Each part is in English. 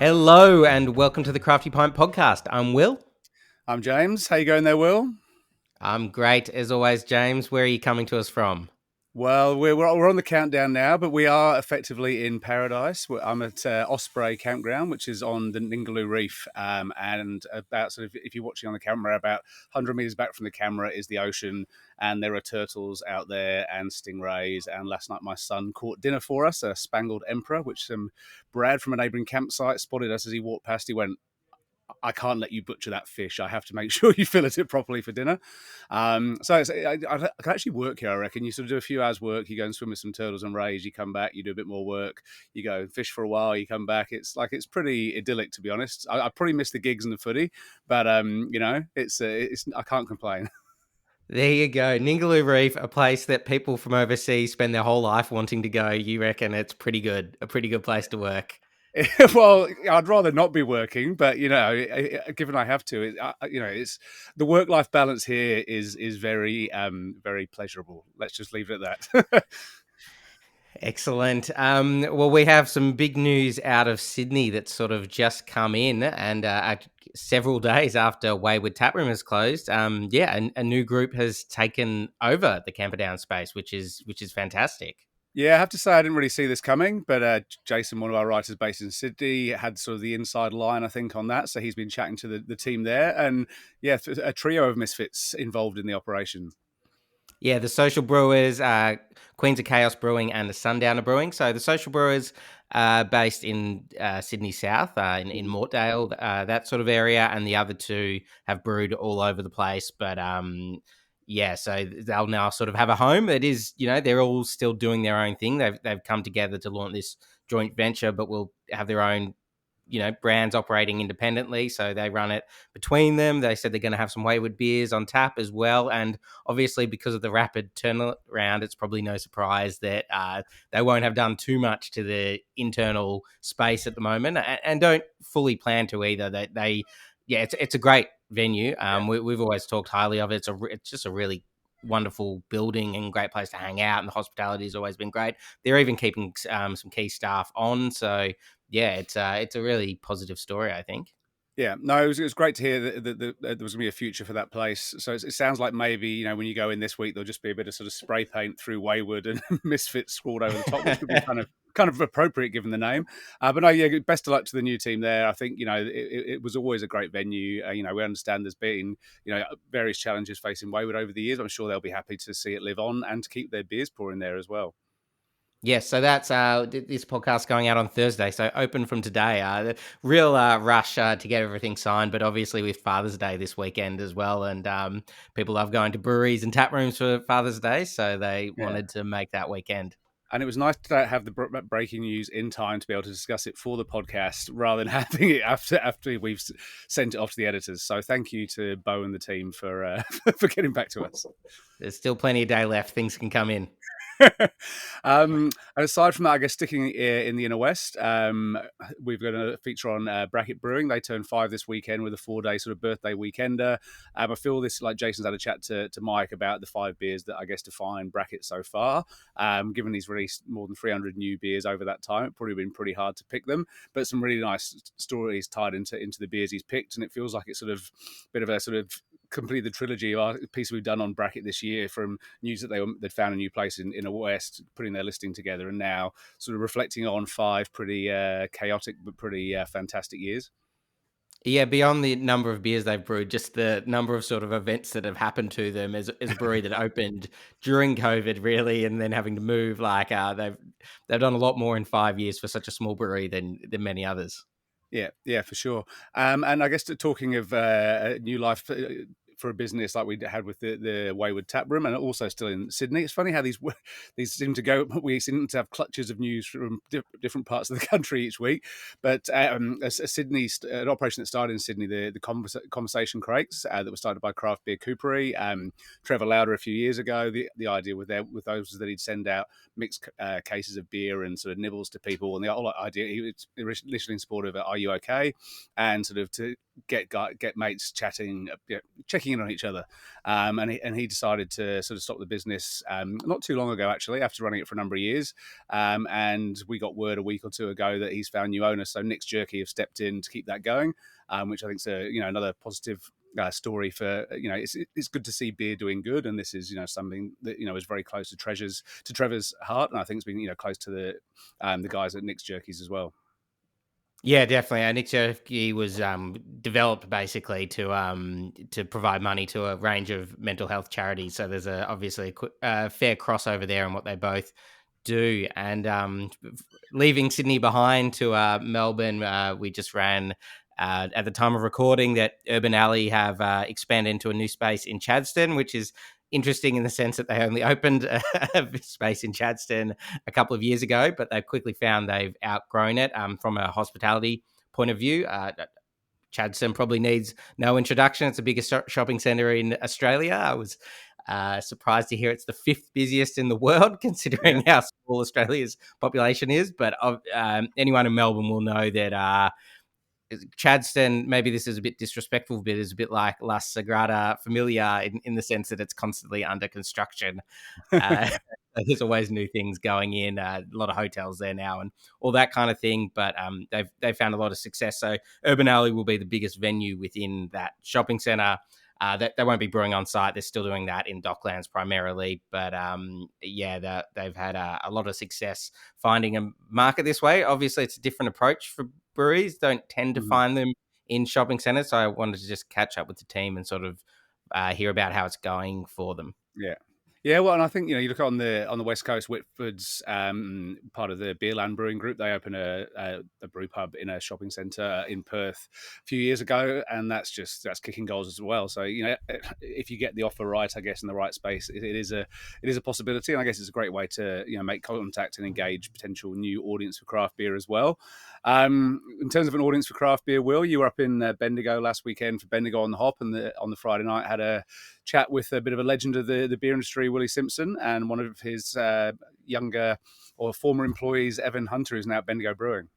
Hello and welcome to the Crafty Pint podcast. I'm Will. I'm James. How you going there, Will? I'm great as always, James. Where are you coming to us from? Well, we're on the countdown now, but we are effectively in paradise. I'm at Osprey Campground, which is on the Ningaloo Reef, and about sort of if you're watching on the camera, about 100 meters back from the camera is the ocean, and there are turtles out there and stingrays. And last night my son caught dinner for us, a spangled emperor, which Brad from a neighbouring campsite spotted us as he walked past. He went, I can't let you butcher that fish. I have to make sure you fillet it properly for dinner. I can actually work here, I reckon. You sort of do a few hours work, you go and swim with some turtles and rays, you come back, you do a bit more work, you go and fish for a while, you come back. It's pretty idyllic, to be honest. I probably miss the gigs and the footy, but it's I can't complain. There you go. Ningaloo Reef, a place that people from overseas spend their whole life wanting to go. You reckon it's pretty good, a pretty good place to work. Well, I'd rather not be working, but given I have to, it's the work-life balance here is very very pleasurable. Let's just leave it at that. Excellent. Well, we have some big news out of Sydney that's sort of just come in, and several days after Wayward Taproom has closed, a new group has taken over the Camperdown space, which is fantastic. Yeah, I have to say I didn't really see this coming, but Jason, one of our writers based in Sydney, had sort of the inside line, I think, on that. So he's been chatting to the team there, and yeah, a trio of misfits involved in the operation. Yeah, the Social Brewers, Queens of Chaos Brewing, and the Sundowner Brewing. So the Social Brewers, based in Sydney South, in Mortdale, that sort of area, and the other two have brewed all over the place. But so they'll now sort of have a home. It is, they're all still doing their own thing. They've come together to launch this joint venture, but will have their own brands operating independently, so they run it between them. They said they're going to have some Wayward beers on tap as well, and obviously because of the rapid turnaround, it's probably no surprise that they won't have done too much to the internal space at the moment, and don't fully plan to either. It's a great venue. We've always talked highly of it. It's just a really wonderful building and great place to hang out, and the hospitality has always been great. They're even keeping some key staff on, so yeah, it's a really positive story, I think. Yeah, no, it was great to hear that there was going to be a future for that place. So it sounds like maybe when you go in this week, there'll just be a bit of sort of spray paint through Wayward and Misfits scrawled over the top, which would be kind of appropriate given the name. But no, yeah, best of luck to the new team there. I think it was always a great venue. We understand there's been various challenges facing Wayward over the years. I'm sure they'll be happy to see it live on and to keep their beers pouring there as well. Yes, so that's this podcast going out on Thursday, so open from today. The real rush to get everything signed, but obviously with Father's Day this weekend as well, and people love going to breweries and tap rooms for Father's Day, so they wanted to make that weekend. And it was nice to have the breaking news in time to be able to discuss it for the podcast rather than having it after we've sent it off to the editors. So thank you to Bo and the team for for getting back to us. There's still plenty of day left. Things can come in. And aside from that, I guess sticking in the inner west, we've got a feature on Bracket Brewing. They turn 5 this weekend with a 4-day sort of birthday weekender. I feel this like Jason's had a chat to Mike about the 5 beers that I guess define Bracket so far. Given he's released more than 300 new beers over that time, it's probably been pretty hard to pick them. But some really nice stories tied into the beers he's picked, and it feels like it's sort of a bit of a sort of complete the trilogy of our piece we've done on Bracket this year, from news that they'd found a new place in the West, putting their listing together, and now sort of reflecting on 5 pretty chaotic but pretty fantastic years. Yeah, beyond the number of beers they've brewed, just the number of sort of events that have happened to them as a brewery that opened during COVID, really, and then having to move. Like they've done a lot more in 5 years for such a small brewery than many others. Yeah, for sure. And I guess talking of new life for a business like we had with the Wayward Tap Room, and also still in Sydney. It's funny how these seem to go. We seem to have clutches of news from different parts of the country each week. But an operation that started in Sydney, the Conversation Crates that was started by Craft Beer Coopery, Trevor Lauder a few years ago. The idea with those was that he'd send out mixed cases of beer and sort of nibbles to people, and the whole idea, he was initially in support of "Are you okay?" and sort of to get mates chatting, checking breaking in on each other. And he decided to sort of stop the business not too long ago, actually, after running it for a number of years. And we got word a week or two ago that he's found new owners. So Nick's Jerky have stepped in to keep that going, which I think is another positive story for it's good to see beer doing good, and this is something that is very close to Trevor's heart, and I think it's been close to the guys at Nick's Jerkies as well. Yeah, definitely. Nick Jerky was developed basically to provide money to a range of mental health charities. So there's obviously a fair crossover there in what they both do. And leaving Sydney behind to Melbourne, we just ran at the time of recording that Urban Alley have expanded into a new space in Chadstone, which is interesting in the sense that they only opened a space in Chadstone a couple of years ago, but they've quickly found they've outgrown it from a hospitality point of view. Chadstone probably needs no introduction. It's the biggest shopping centre in Australia. I was surprised to hear it's the 5th busiest in the world, considering how small Australia's population is. But anyone in Melbourne will know that Chadstone, maybe this is a bit disrespectful, but is a bit like La Sagrada Familia in the sense that it's constantly under construction. There's always new things going in, a lot of hotels there now and all that kind of thing. But they've found a lot of success. So Urban Alley will be the biggest venue within that shopping centre. That they won't be brewing on site. They're still doing that in Docklands primarily. But they've had a lot of success finding a market this way. Obviously, it's a different approach for breweries. Don't tend to find them in shopping centres. So I wanted to just catch up with the team and sort of hear about how it's going for them. Yeah. Yeah, well, and I think you look on the West Coast, Whitford's part of the Beerland Brewing Group. They opened a brew pub in a shopping centre in Perth a few years ago, and that's kicking goals as well. So if you get the offer right, I guess in the right space, it is a possibility, and I guess it's a great way to make contact and engage potential new audience for craft beer as well. In terms of an audience for craft beer, Will, you were up in Bendigo last weekend for Bendigo on the Hop, and on the Friday night had a chat with a bit of a legend of the beer industry, Willie Simpson, and one of his younger or former employees, Evan Hunter, who's now at Bendigo Brewing.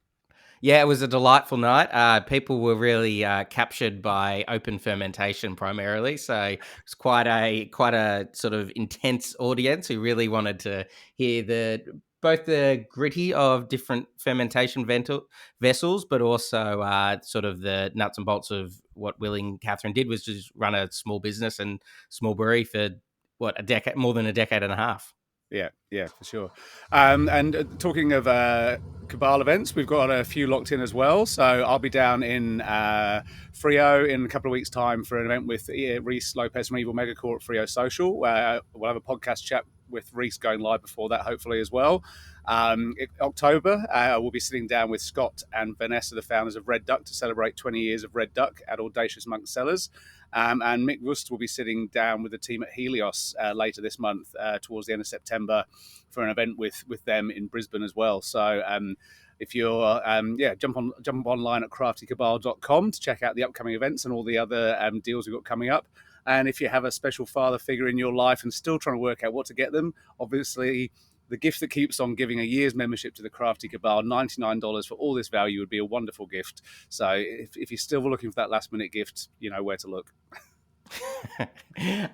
Yeah, it was a delightful night. People were really captured by open fermentation primarily, so it's quite a sort of intense audience who really wanted to hear both the gritty of different fermentation vessels, but also sort of the nuts and bolts of what Will and Catherine did, was just run a small business and small brewery for more than a decade and a half. Yeah, for sure. And talking of Cabal events, we've got a few locked in as well. So I'll be down in Frio in a couple of weeks' time for an event with Reese Lopez from Evil Megacore at Frio Social. We'll have a podcast chat with Reese going live before that, hopefully, as well. October, we'll be sitting down with Scott and Vanessa, the founders of Red Duck, to celebrate 20 years of Red Duck at Audacious Monk Cellars. And Mick Rust will be sitting down with the team at Helios later this month, towards the end of September, for an event with them in Brisbane as well. So if you're jump online at craftykabal.com to check out the upcoming events and all the other deals we've got coming up. And if you have a special father figure in your life and still trying to work out what to get them, obviously the gift that keeps on giving, a year's membership to the Crafty Cabal, $99 for all this value, would be a wonderful gift. So if you're still looking for that last minute gift, you know where to look.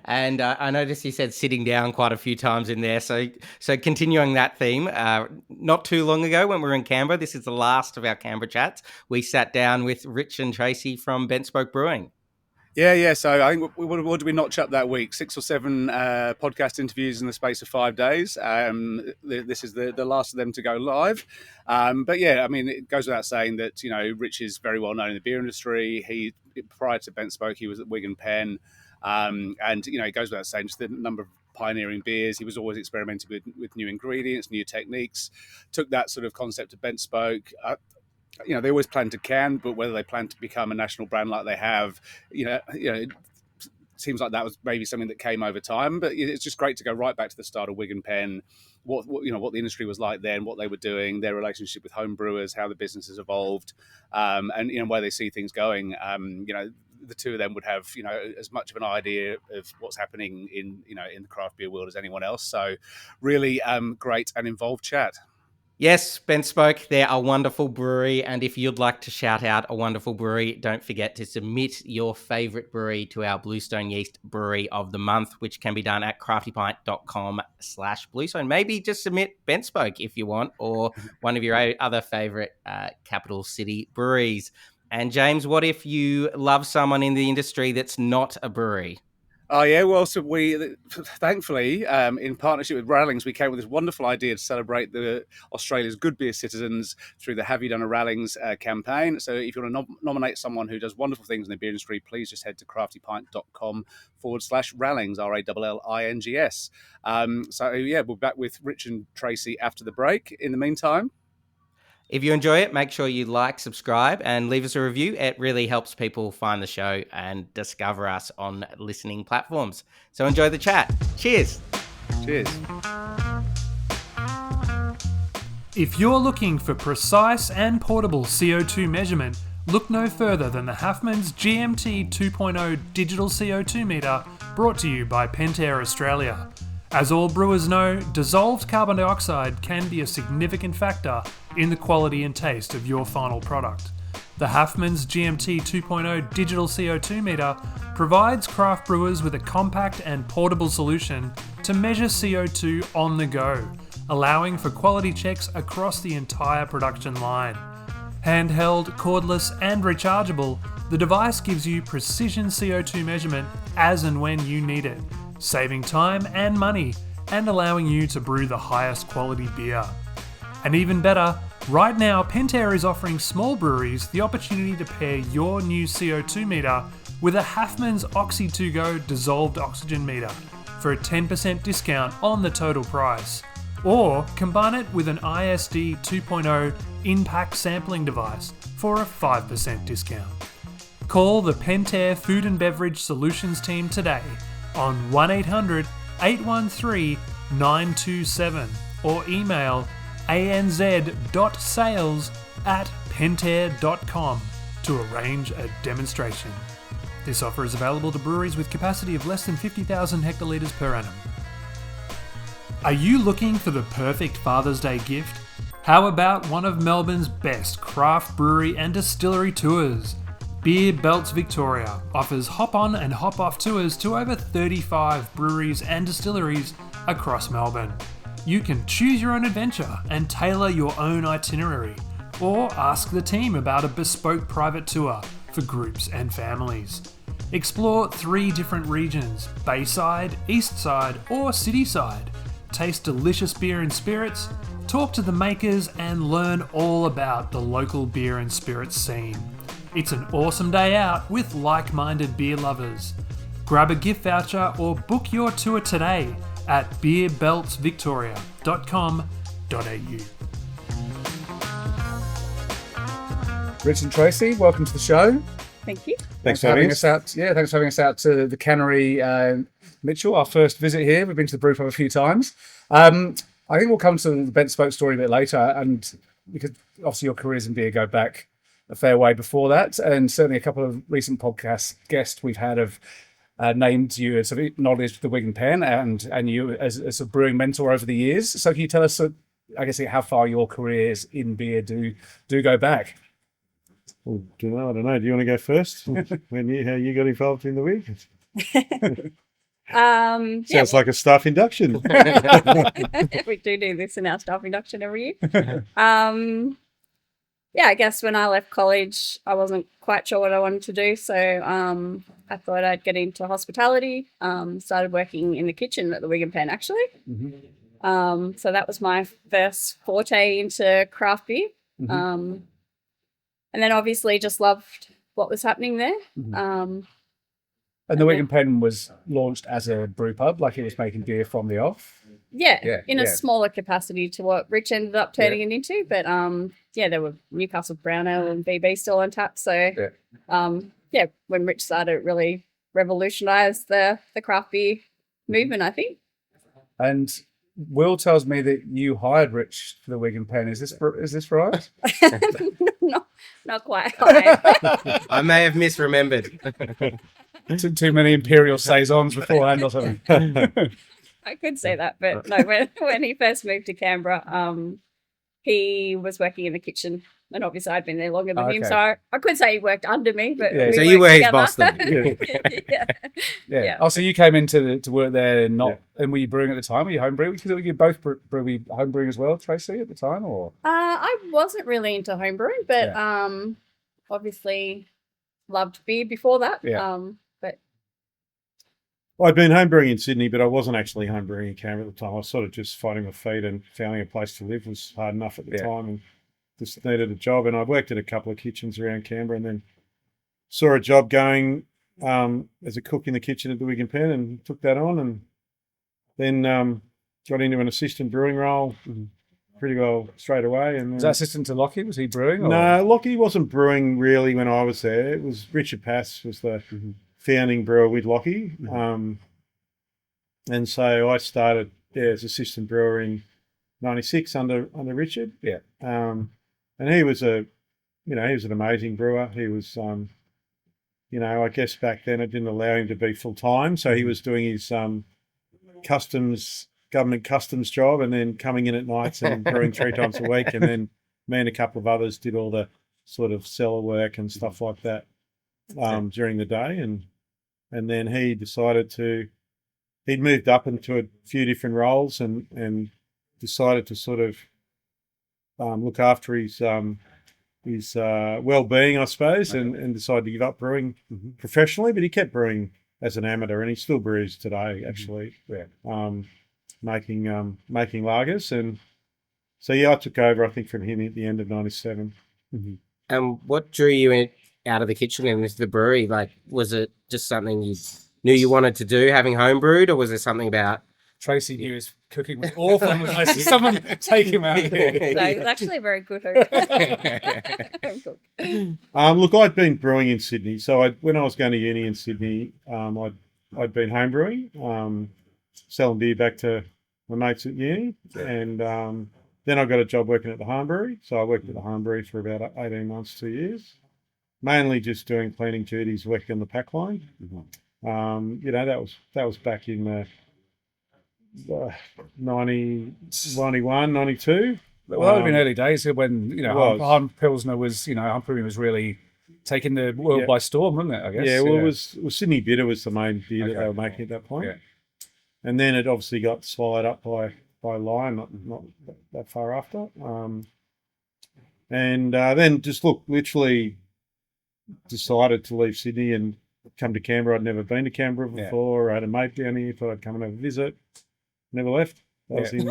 And I noticed you said sitting down quite a few times in there. So continuing that theme, not too long ago when we were in Canberra, this is the last of our Canberra chats, we sat down with Rich and Tracy from Bent Spoke Brewing. Yeah. So I think what did we notch up that week? 6 or 7 podcast interviews in the space of 5 days. This is the last of them to go live. But yeah, I mean, it goes without saying that Rich is very well known in the beer industry. Prior to Bent Spoke, he was at Wigan Pen, and it goes without saying just the number of pioneering beers. He was always experimenting with new ingredients, new techniques. Took that sort of concept of Bent Spoke. They always plan to can, but whether they plan to become a national brand like they have, it seems like that was maybe something that came over time. But it's just great to go right back to the start of Wigan Pen, what the industry was like then, what they were doing, their relationship with home brewers, how the business has evolved, and where they see things going. The two of them would have as much of an idea of what's happening in the craft beer world as anyone else. So really great and involved chat. Yes, Ben Spoke, they're a wonderful brewery. And if you'd like to shout out a wonderful brewery, don't forget to submit your favourite brewery to our Bluestone Yeast Brewery of the Month, which can be done at craftypint.com/Bluestone. Maybe just submit Ben Spoke if you want, or one of your other favourite capital city breweries. And James, what if you love someone in the industry that's not a brewery? Oh yeah, well, so we thankfully, in partnership with Rallings, we came with this wonderful idea to celebrate the Australia's good beer citizens through the Have You Done a Rallings campaign. So if you want to nominate someone who does wonderful things in the beer industry, please just head to craftypint.com/Rallings, RALLINGS. So yeah, we're back with Rich and Tracy after the break. In the meantime, if you enjoy it, make sure you like, subscribe, and leave us a review. It really helps people find the show and discover us on listening platforms. So enjoy the chat. Cheers. Cheers. If you're looking for precise and portable CO2 measurement, look no further than the Halfmans GMT 2.0 digital CO2 meter, brought to you by Pentair Australia. As all brewers know, dissolved carbon dioxide can be a significant factor in the quality and taste of your final product. The Halfmans GMT 2.0 digital CO2 meter provides craft brewers with a compact and portable solution to measure CO2 on the go, allowing for quality checks across the entire production line. Handheld, cordless, and rechargeable, the device gives you precision CO2 measurement as and when you need it, saving time and money and allowing you to brew the highest quality beer. And even better, right now Pentair is offering small breweries the opportunity to pair your new CO2 meter with a Halfmans Oxy2Go dissolved oxygen meter for a 10% discount on the total price. Or combine it with an ISD 2.0 in-pack sampling device for a 5% discount. Call the Pentair Food and Beverage Solutions team today on 1-800-813-927 or email anz.sales@pentair.com to arrange a demonstration. This offer is available to breweries with capacity of less than 50,000 hectolitres per annum. Are you looking for the perfect Father's Day gift? How about one of Melbourne's best craft brewery and distillery tours? Beer Belts Victoria offers hop-on and hop-off tours to over 35 breweries and distilleries across Melbourne. You can choose your own adventure and tailor your own itinerary, or ask the team about a bespoke private tour for groups and families. Explore 3 different regions: Bayside, Eastside, or Cityside. Taste delicious beer and spirits, talk to the makers, and learn all about the local beer and spirits scene. It's an awesome day out with like-minded beer lovers. Grab a gift voucher or book your tour today at beerbeltsvictoria.com.au. Rich and Tracy, welcome to the show. Thank you. Thanks for having us out. Yeah, thanks for having us out to the Cannery, Mitchell. Our first visit here. We've been to the brew pub a few times. I think we'll come to the Ben Spoke story a bit later, and because obviously your careers in beer go back a fair way before that, and certainly a couple of recent podcast guests we've had have named you as sort of acknowledged the Wig and Pen and you as a brewing mentor over the years. So can you tell us, I guess, how far your careers in beer do go back? Well, I don't know. Do you want to go first? How you got involved in the Wig? Sounds like a staff induction. We do this in our staff induction every year. I guess when I left college, I wasn't quite sure what I wanted to do. So I thought I'd get into hospitality. Started working in the kitchen at the Wig and Pen, actually. Mm-hmm. So that was my first forte into craft beer. Mm-hmm. And then obviously just loved what was happening there. Mm-hmm. And the Wig and Pen was launched as a brew pub, like it was making beer from the off? In a smaller capacity to what Rich ended up turning it into. But, there were Newcastle Brown Ale and BB still on tap. So, when Rich started, it really revolutionised the craft beer movement, I think. And Will tells me that you hired Rich for the Wig and Pen. Is this right? Not quite. I may have misremembered. Too many imperial saisons beforehand or something. I could say that, but no. When he first moved to Canberra, he was working in the kitchen, and obviously I'd been there longer than him, Okay. so I could say he worked under me. But Yeah. we So you worked were his together. boss then? Yeah. Yeah. Yeah. Oh, so you came into to work there and and were you brewing at the time? Were you homebrewing? Because you both brew homebrewing as well, Tracy, at the time, or? I wasn't really into homebrewing, but obviously loved beer before that. Yeah. But I'd been homebrewing in Sydney, but I wasn't actually homebrewing in Canberra at the time. I was sort of just finding my feet, and finding a place to live was hard enough at the time, and just needed a job. And I worked at a couple of kitchens around Canberra, and then saw a job going as a cook in the kitchen at the Wig and Pen, and took that on, and then got into an assistant brewing role pretty well straight away. And Was that assistant to Lockie? Was he brewing? Or? no, Lockie wasn't brewing really when I was there. It was Richard Pass was the founding brewer with Lockie. And so I started as assistant brewer in 96 under Richard. Yeah. And he was he was an amazing brewer. He was, I guess back then it didn't allow him to be full time. So he was doing his government customs job, and then coming in at nights and brewing 3 times a week. And then me and a couple of others did all the sort of cellar work and stuff like that during the day. And then he decided he'd moved up into a few different roles and decided to sort of look after his well-being, I suppose, and decided to give up brewing professionally. But he kept brewing as an amateur, and he still brews today, actually. Making lagers. And so I took over, I think, from him at the end of 97. And what drew you out of the kitchen and into the brewery? Like, was it just something you knew you wanted to do, having homebrewed, or was there something about Tracy knew his cooking was awful. And was like, someone take him out here. so he's actually a very good home cook. Look, I'd been brewing in Sydney. So when I was going to uni in Sydney, I'd been homebrewing, selling beer back to my mates at uni. And then I got a job working at the home brewery. So I worked at the home brewery for about 18 months, 2 years, mainly just doing cleaning duties, working on the pack line. That was back in 90, 91, 92. Well, that would have been early days when, Hum Pilsner was, Hum Brewing was really taking the world by storm, wasn't it, I guess? Yeah, well, it was Sydney Bitter was the main beer that they were making at that point. Yeah. And then it obviously got swallowed up by Lion, not that far after. And then just literally decided to leave Sydney and come to Canberra. I'd never been to Canberra before. I had a mate down here, thought I'd come and have a visit. Never left. That was in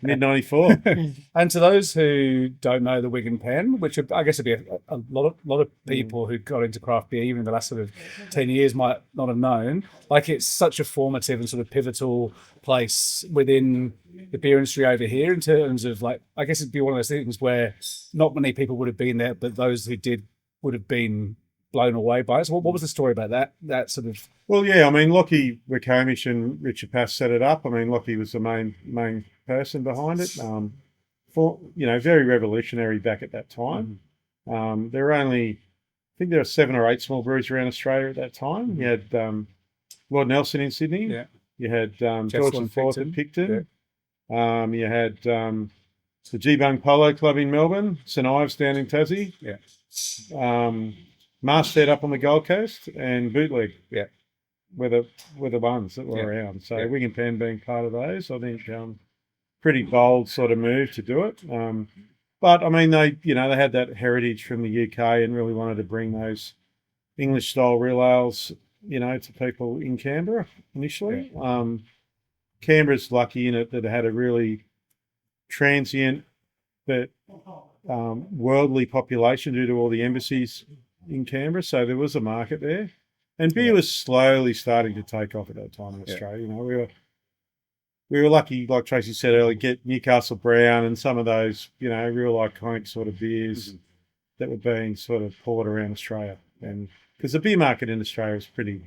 mid-94. And to those who don't know the Wig and Pen, which I guess would be a lot of people who got into craft beer even in the last sort of 10 years might not have known, like it's such a formative and sort of pivotal place within the beer industry over here in terms of, like, I guess it'd be one of those things where not many people would have been there, but those who did would have been blown away by it. So what was the story about that sort of? Well, yeah, I mean, Lockie McComish and Richard Pass set it up. I mean, Lockie was the main person behind it. Very revolutionary back at that time. There were I think there were 7 or 8 small breweries around Australia at that time. You had Lord Nelson in Sydney. Yeah. You had George and Fourth at Picton. Yeah. You had the G-Bung Polo Club in Melbourne, St Ives down in Tassie. Yeah. Masthead up on the Gold Coast, and Bootleg. Yeah. Were the ones that were around. So Wig and Pen being part of those, I think pretty bold sort of move to do it. But I mean, they had that heritage from the UK and really wanted to bring those English style real ales, to people in Canberra initially. Yeah. Canberra's lucky in it that it had a really transient but worldly population due to all the embassies in Canberra, so there was a market there, and beer was slowly starting to take off at that time in Australia. We were lucky, like Tracy said earlier, get Newcastle Brown and some of those real iconic sort of beers that were being sort of poured around Australia, and because the beer market in Australia is pretty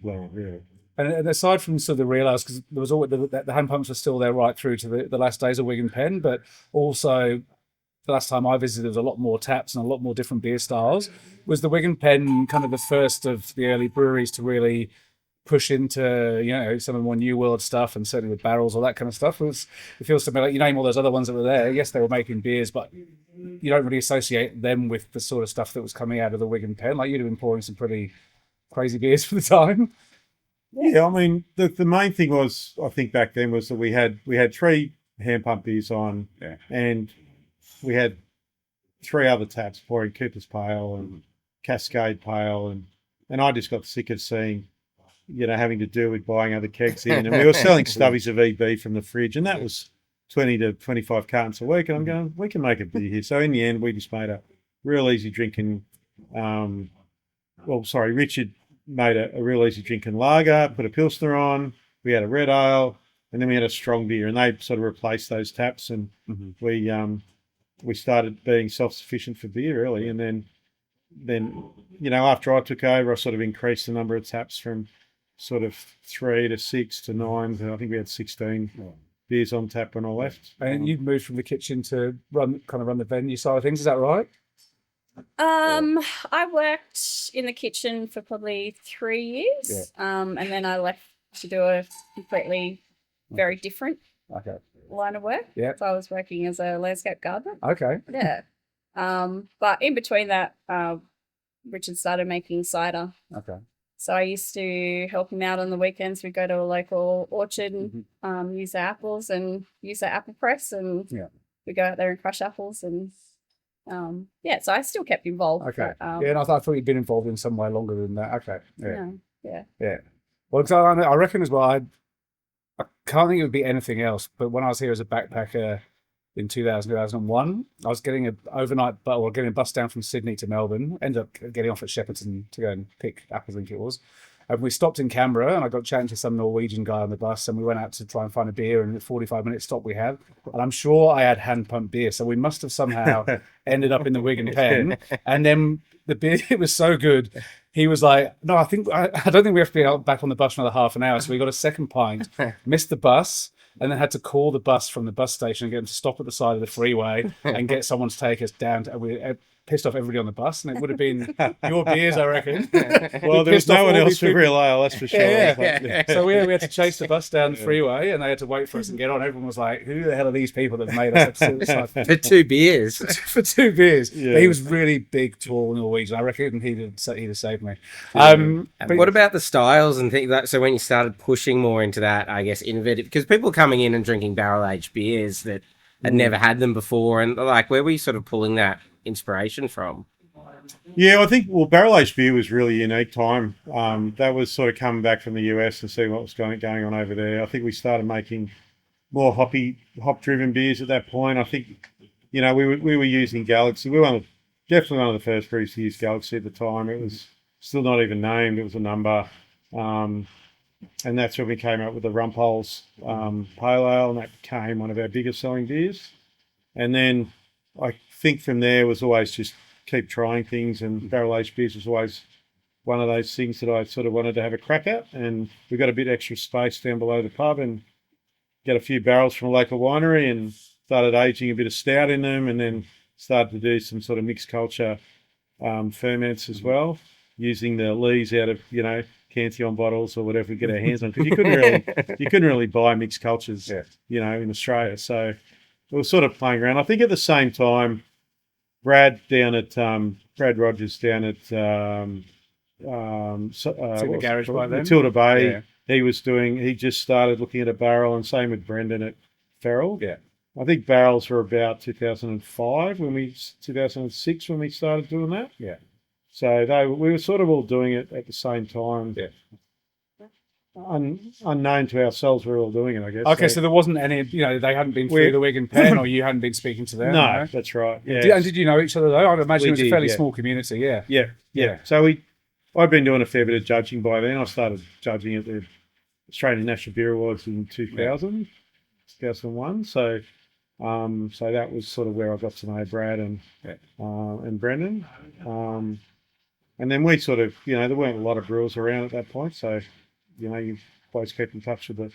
blurred, really. And aside from sort of the real ales, because there was always the hand pumps were still there right through to the last days of Wig and Pen, but also the last time I visited, there was a lot more taps and a lot more different beer styles. Was the Wig and Pen kind of the first of the early breweries to really push into, you know, some of the more New World stuff, and certainly with barrels, all that kind of stuff. It feels to me like, you name all those other ones that were there. Yes, they were making beers, but you don't really associate them with the sort of stuff that was coming out of the Wigan pen. Like, you'd have been pouring some pretty crazy beers for the time. Yeah, I mean, the main thing was, I think back then, was that we had 3 hand pump beers on, and we had 3 other taps pouring Cooper's Pale and Cascade Pale, and I just got sick of seeing, you know, having to deal with buying other kegs in, and we were selling stubbies of EB from the fridge, and that was 20 to 25 cartons a week, and I'm going, we can make a beer here. So in the end, we just made a real easy drinking. Richard made a real easy drinking lager, put a Pilsner on, we had a red ale, and then we had a strong beer, and they sort of replaced those taps, and we started being self-sufficient for beer really. And then you know, after I took over, I sort of increased the number of taps from sort of 3 to 6 to 9. I think we had 16 beers on tap when I left. And you've moved from the kitchen to run the venue side of things, is that right? I worked in the kitchen for probably 3 years, and then I left to do a completely very different line of work. Yeah. So I was working as a landscape gardener. Okay. Yeah. But in between that, Richard started making cider. Okay. So I used to help him out on the weekends. We'd go to a local orchard and use their apples and use their apple press, and we go out there and crush apples, and so I still kept involved. Okay. But, and I thought you'd been involved in some way longer than that. Okay. Yeah. Well, because I reckon as well, I can't think it would be anything else, but when I was here as a backpacker in 2001, I was getting getting a bus down from Sydney to Melbourne, ended up getting off at Shepparton to go and pick apples, I think it was. And we stopped in Canberra, and I got chatting to some Norwegian guy on the bus, and we went out to try and find a beer, and the 45-minute stop we had, and I'm sure I had hand-pumped beer, so we must have somehow ended up in the Wigan pen. And then the beer, it was so good, he was like, no, I don't think we have to be back on the bus for another half an hour, so we got a second pint, missed the bus, and then had to call the bus from the bus station and get them to stop at the side of the freeway and get someone to take us down. We pissed off everybody on the bus, and it would have been your beers, I reckon. Well, there was no one else for real ale, that's for sure. Yeah. So we had to chase the bus down the freeway, and they had to wait for us and get on. Everyone was like, who the hell are these people that made us upset? For 2 beers. For 2 beers. Yeah. But he was really big, tall Norwegian. I reckon he'd have saved me. But what about the styles and things like, so when you started pushing more into that, I guess, innovative, because people coming in and drinking barrel-aged beers that had never had them before, and like, where were you sort of pulling that inspiration from? Yeah, I think, barrel aged beer was really a unique time. That was sort of coming back from the US and seeing what was going on over there. I think we started making more hop driven beers at that point. I think, you know, we were using Galaxy. We were definitely one of the first breweries to use Galaxy at the time. It was still not even named. It was a number. And that's when we came up with the Rumpholz Pale Ale, and that became one of our biggest selling beers. And then I think from there was always just keep trying things, and barrel-aged beers was always one of those things that I sort of wanted to have a crack at. And we got a bit extra space down below the pub and get a few barrels from a local winery and started aging a bit of stout in them, and then started to do some sort of mixed culture ferments as well, using the lees out of, you know, Cantillon bottles or whatever we get our hands on, because you couldn't really buy mixed cultures, you know, in Australia. So it was sort of playing around. I think at the same time, Brad Rogers down at Garage by then, Matilda Bay, he just started looking at a barrel, and same with Brendan at Feral. Yeah. I think barrels were about 2006 when we started doing that. Yeah. So we were sort of all doing it at the same time. Yeah. Unknown to ourselves, we were all doing it, I guess. Okay, so there wasn't any, you know, they hadn't been through the Wigan pen, or you hadn't been speaking to them? No, that's right. Yeah. And did you know each other though? I'd imagine it was a fairly small community. Yeah. So I'd been doing a fair bit of judging by then. I started judging at the Australian National Beer Awards in 2001. So that was sort of where I got to know Brad and Brendan. And then we sort of, you know, there weren't a lot of brewers around at that point, so, you know, you always keep in touch with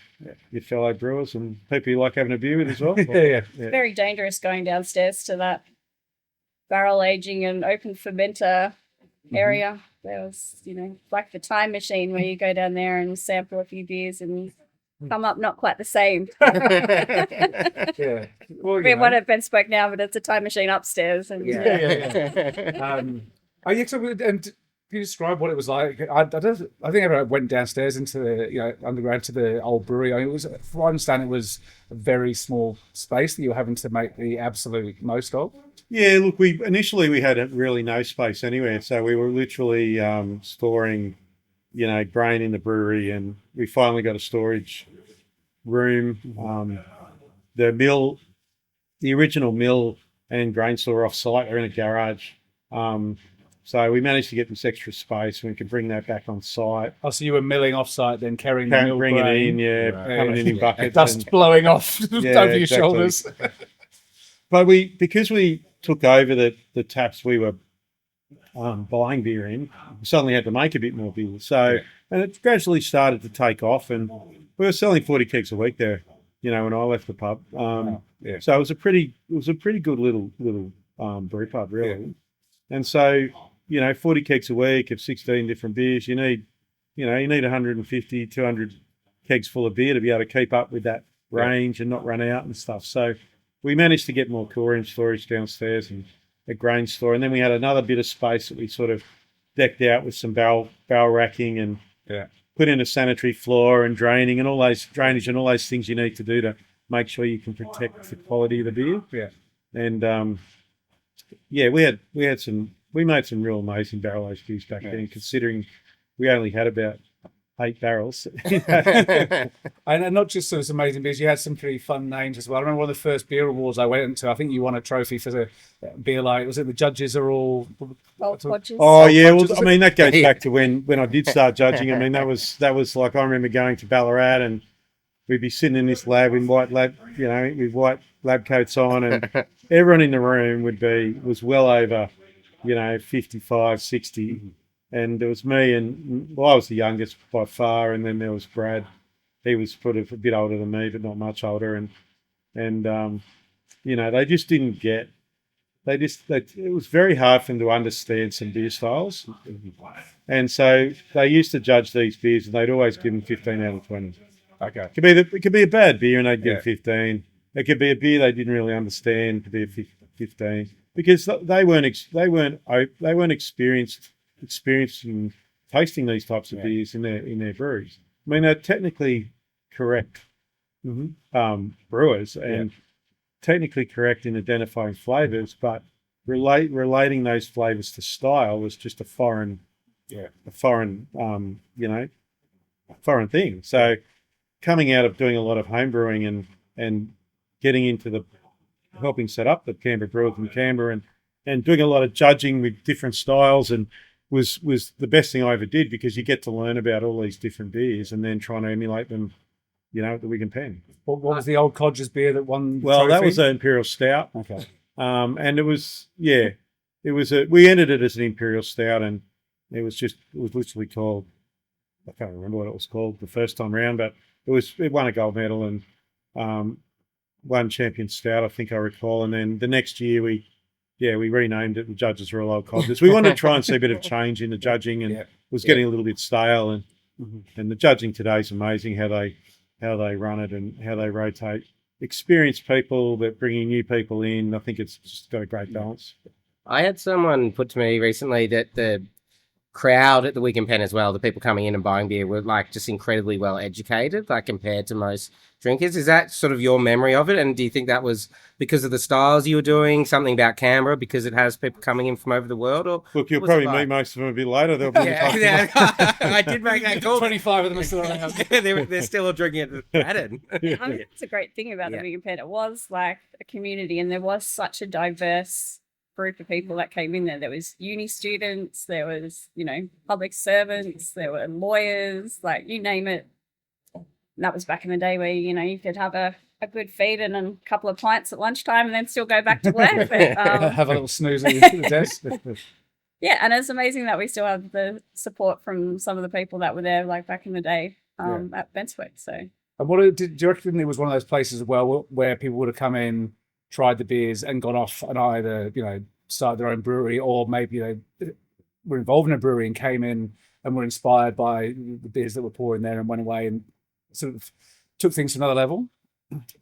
your fellow brewers and people you like having a beer with as well. Yeah. Very dangerous going downstairs to that barrel aging and open fermenter area. There was, like the time machine where you go down there and sample a few beers and come up not quite the same. Yeah. Well, We have one at Ben Spoke now, but it's a time machine upstairs. And and can you describe what it was like? I think I went downstairs into the underground to the old brewery. I mean, it was, from what I understand, it was a very small space that you were having to make the absolute most of. Yeah, look, initially we had really no space anywhere, so we were literally storing, grain in the brewery, and we finally got a storage room. The original mill and grain store off site are in a garage. So we managed to get this extra space, and we could bring that back on site. Oh, so you were milling off site, then carrying the mill bringing grain. it in, coming in buckets, dust blowing off over your shoulders. But because we took over the taps we were buying beer in, we suddenly had to make a bit more beer. So, and it gradually started to take off, and we were selling 40 kegs a week there. When I left the pub. So it was a pretty good little brew pub, really. Yeah. And so, 40 kegs a week of 16 different beers, you need 150, 200 kegs full of beer to be able to keep up with that range and not run out and stuff. So we managed to get more cooler storage downstairs and a grain store. And then we had another bit of space that we sort of decked out with some barrel racking and put in a sanitary floor and draining and all those drainage and all those things you need to do to make sure you can protect the quality of the beer. Yeah. And we made some real amazing barrel aged beers back then, considering we only had about 8 barrels. And not just those amazing beers, you had some pretty fun names as well. I remember one of the first beer awards I went into, I think you won a trophy for the beer light. Was it the judges are all... Podges. Oh, yeah. Well, I mean, that goes back to when I did start judging. I mean, that was like, I remember going to Ballarat and we'd be sitting in this lab with white lab coats on, and everyone in the room was well over, 55, 60. And there was me and, I was the youngest by far. And then there was Brad. He was sort of a bit older than me, but not much older. And they just didn't get, it was very hard for them to understand some beer styles. And so they used to judge these beers and they'd always give them 15 out of 20. Okay. It could be a bad beer and they'd give it 15. It could be a beer they didn't really understand. It could be a 15 because they weren't experienced in tasting these types of beers in their breweries. I mean, they're technically correct brewers and technically correct in identifying flavors, but relating those flavors to style was just a foreign thing. So coming out of doing a lot of home brewing and getting into helping set up the Canberra Brewers in Canberra and doing a lot of judging with different styles and was the best thing I ever did, because you get to learn about all these different beers and then trying to emulate them, at the Wigan Pen. What was the old Codgers beer that won the Well, trophy? that was an Imperial Stout. Okay. And it was, we entered it as an Imperial Stout, and it was literally called, I can't remember what it was called the first time round, but it won a gold medal and won Champion Stout, I think I recall. And then the next year we renamed it. The judges were all old Codgers. We wanted to try and see a bit of change in the judging, and it was getting a little bit stale. And the judging today is amazing how they run it and how they rotate experienced people, but bringing new people in. I think it's just got a great balance. I had someone put to me recently that the crowd at the Wigan Pen as well, the people coming in and buying beer, were like just incredibly well educated, like compared to most drinkers. Is that sort of your memory of it? And do you think that was because of the styles you were doing, something about Canberra because it has people coming in from over the world? Or look, you'll probably meet most of them a bit later. They'll be I did make that call. 25 of them are still around. they're still drinking at Haddon. I mean, it's a great thing about the Wigan Pen. It was like a community, and there was such a diverse group of people that came in there. There was uni students, there was, public servants, there were lawyers, like you name it. And that was back in the day where, you could have a good feed and a couple of pints at lunchtime and then still go back to work. But, have a little snooze at the desk. Yeah, and it's amazing that we still have the support from some of the people that were there like back in the day at Benswick. So. And do you reckon it was one of those places as well where people would have come in, tried the beers and gone off and either, started their own brewery, or maybe were involved in a brewery and came in and were inspired by the beers that were pouring there and went away and sort of took things to another level?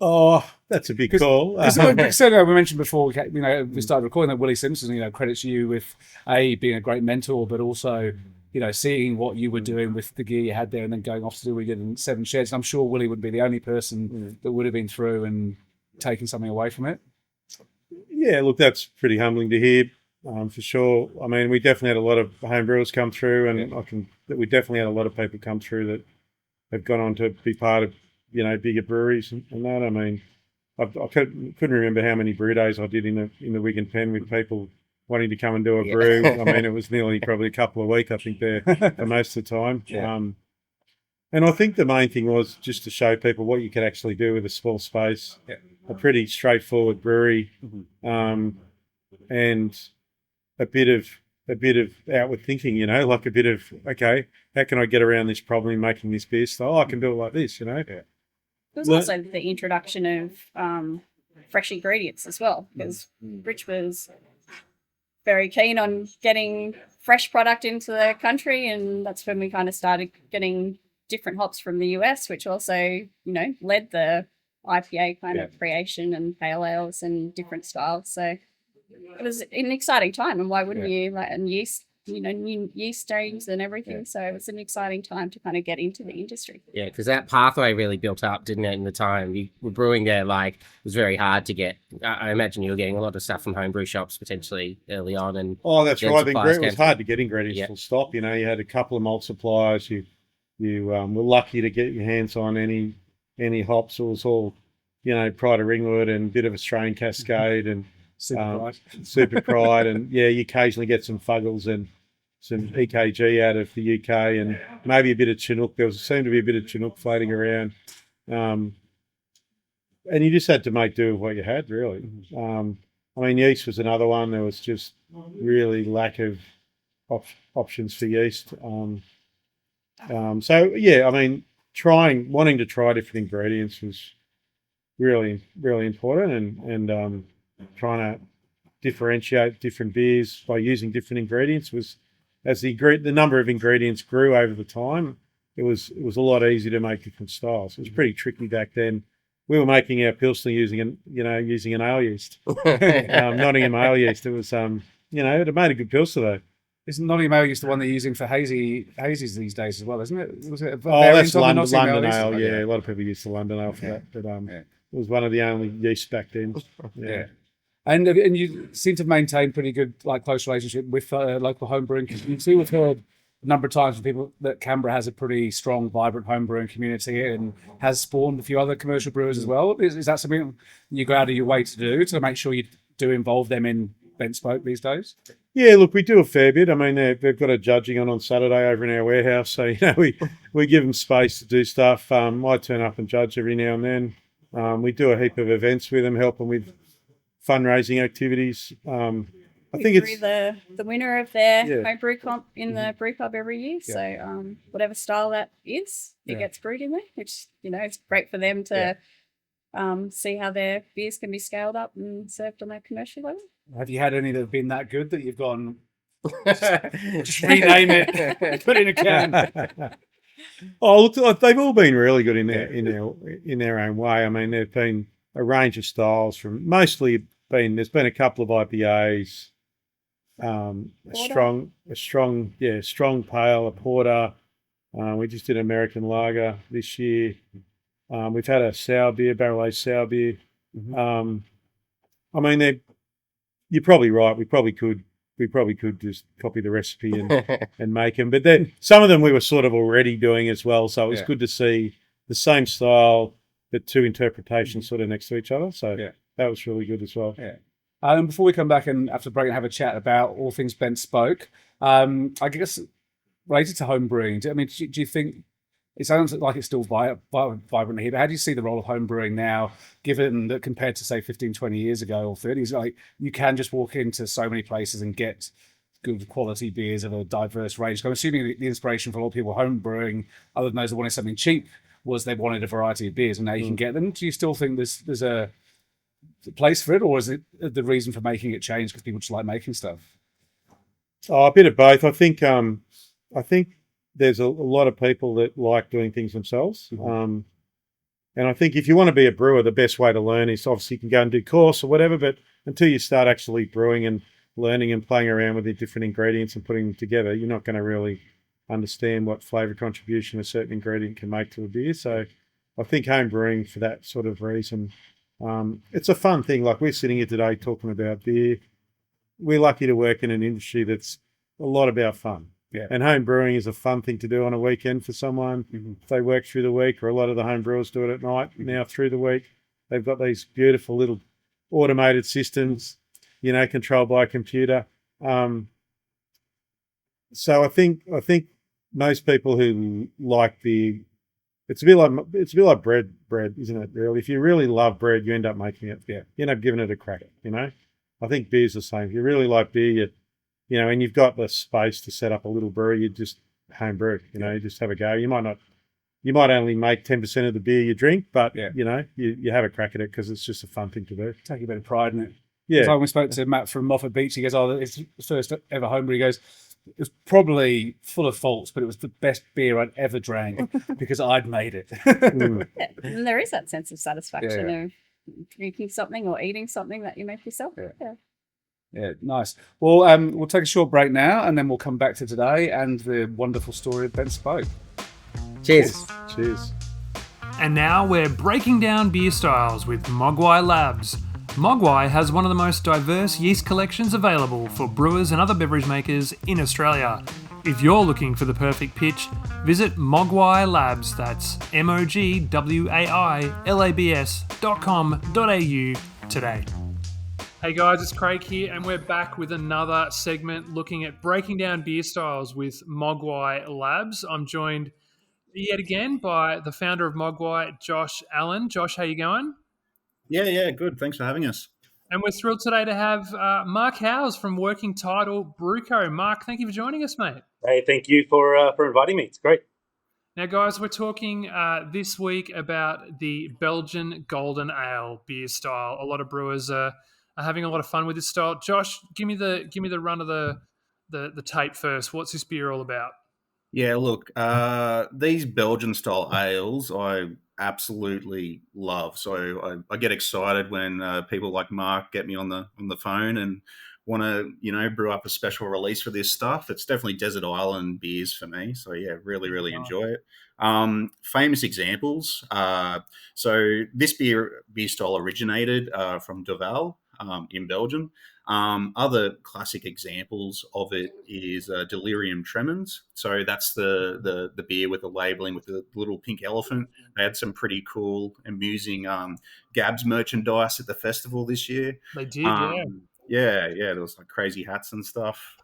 Oh, that's a big call. So we mentioned before, we started recording that Willie Simpson, credits you with being a great mentor, but also, seeing what you were doing with the gear you had there and then going off to do what you did in Seven Sheds. And I'm sure Willie wouldn't be the only person that would have been through and taken something away from it. Yeah, look, that's pretty humbling to hear, for sure. I mean, we definitely had a lot of home brewers come through, and we definitely had a lot of people come through that have gone on to be part of, bigger breweries and that. I mean, I couldn't remember how many brew days I did in the Wigan Pen with people wanting to come and do a brew. I mean, it was nearly probably a couple of weeks, I think, there for most of the time. Yeah. And I think the main thing was just to show people what you could actually do with a small space. Yeah. A pretty straightforward brewery, and a bit of outward thinking, like a bit of, okay, how can I get around this problem in making this beer style? I can do it like this, Yeah. It was also the introduction of fresh ingredients as well, because Rich was very keen on getting fresh product into the country, and that's when we kind of started getting different hops from the US, which also, led the IPA kind of creation and pale ales and different styles. So it was an exciting time, and why wouldn't you? And yeast, new yeast strains and everything. Yeah. So it was an exciting time to kind of get into the industry. Yeah, because that pathway really built up, didn't it? In the time you were brewing there, it was very hard to get. I imagine you were getting a lot of stuff from homebrew shops potentially early on. And that's right. It was hard to get ingredients full stop. You had a couple of malt suppliers. You were lucky to get your hands on any hops. It was all, Pride of Ringwood and a bit of Australian Cascade and Super Pride, and you occasionally get some Fuggles and some EKG out of the UK, and maybe a bit of Chinook. There seemed to be a bit of Chinook floating around, and you just had to make do with what you had, really. I mean, yeast was another one. There was just really lack of options for yeast. So I mean, wanting to try different ingredients was really, really important, and trying to differentiate different beers by using different ingredients was, as the number of ingredients grew over the time, it was a lot easier to make different styles. It was pretty tricky back then. We were making our Pilsner using an ale yeast, Nottingham ale yeast. It was it made a good Pilsner though. Isn't Nottingham ale yeast the one they're using for hazies these days as well, isn't it? Was it that's London ale. Yeah, a lot of people use the London ale for that, but it was one of the only yeasts back then. Yeah. And you seem to maintain pretty good, close relationship with local homebrewing community. We've heard a number of times from people that Canberra has a pretty strong, vibrant homebrewing community and has spawned a few other commercial brewers as well. Is that something you go out of your way to do to make sure you do involve them in Bent Spoke these days? Yeah, look, we do a fair bit. I mean, they've got a judging on Saturday over in our warehouse, so we give them space to do stuff. I turn up and judge every now and then. We do a heap of events with them, help them with fundraising activities. I think it's the winner of their home brew comp in the brew pub every year. Yeah. So whatever style that is, it gets brewed in there, which it's great for them to see how their beers can be scaled up and served on a commercial level. Have you had any that have been that good that you've gone just rename it, put it in a can? Oh, look, they've all been really good in their own way. I mean, there've been a range of styles from there's been a couple of IPAs, a strong pale, a porter. We just did American lager this year. We've had a sour beer, barrel-aged sour beer. Mm-hmm. I mean, you're probably right. We probably could just copy the recipe and make them. But then some of them we were sort of already doing as well. So it was good to see the same style, but two interpretations sort of next to each other. So that was really good as well. Yeah. Before we come back and after the break and have a chat about all things Bent Spoke, I guess related to home brewing, do you think it sounds like it's still vibrant here, but how do you see the role of home brewing now, given that compared to, say, 15, 20 years ago or 30s, you can just walk into so many places and get good quality beers of a diverse range? I'm assuming the inspiration for a lot of people home brewing, other than those that wanted something cheap, was they wanted a variety of beers, and now you can get them. Do you still think there's a place for it, or is it the reason for making it change because people just like making stuff? Oh, a bit of both. I think there's a lot of people that like doing things themselves. And I think if you want to be a brewer, the best way to learn is obviously you can go and do course or whatever, but until you start actually brewing and learning and playing around with the different ingredients and putting them together, you're not going to really understand what flavor contribution a certain ingredient can make to a beer. So I think home brewing for that sort of reason, it's a fun thing. Like we're sitting here today talking about beer. We're lucky to work in an industry that's a lot about fun. Yeah. And home brewing is a fun thing to do on a weekend for someone. If they work through the week, or a lot of the home brewers do it at night now through the week. They've got these beautiful little automated systems, controlled by a computer. So I think most people who like beer, it's a bit like bread, isn't it? Really, if you really love bread, you end up making it. Yeah. You end up giving it a crack. I think beer's the same. If you really like beer, and you've got the space to set up a little brewery, you just home brew. You just have a go. You might only make 10% of the beer you drink, but you have a crack at it because it's just a fun thing to do. Take a bit of pride in it. Yeah. So when we spoke to Matt from Moffat Beach, he goes, "Oh, it's his first ever home brew." He goes, "It was probably full of faults, but it was the best beer I'd ever drank because I'd made it." Yeah. And there is that sense of satisfaction of drinking something or eating something that you make yourself. Yeah. Yeah, nice. Well, we'll take a short break now, and then we'll come back to today and the wonderful story of Ben Spoke. Cheers. Cheers. And now we're breaking down beer styles with Mogwai Labs. Mogwai has one of the most diverse yeast collections available for brewers and other beverage makers in Australia. If you're looking for the perfect pitch, visit Mogwai Labs, that's mogwailabs.com.au today. Hey guys, it's Craig here, and we're back with another segment looking at breaking down beer styles with Mogwai Labs. I'm joined yet again by the founder of Mogwai, Josh Allen. Josh, how you going? Yeah, good. Thanks for having us. And we're thrilled today to have Mark Howes from Working Title Brewco. Mark, thank you for joining us, mate. Hey, thank you for inviting me. It's great. Now, guys, we're talking this week about the Belgian Golden Ale beer style. A lot of brewers are having a lot of fun with this style. Josh, give me the run of the tape first. What's this beer all about? Yeah, look, these Belgian style ales I absolutely love. So I get excited when people like Mark get me on the phone and want to brew up a special release for this stuff. It's definitely desert island beers for me. So yeah, really enjoy it. Famous examples. So this beer style originated from Duvel in Belgium. Other classic examples of it is Delirium Tremens. So that's the beer with the labeling with the little pink elephant. They had some pretty cool, amusing Gabs merchandise at the festival this year. They did, yeah. Yeah, there was like crazy hats and stuff.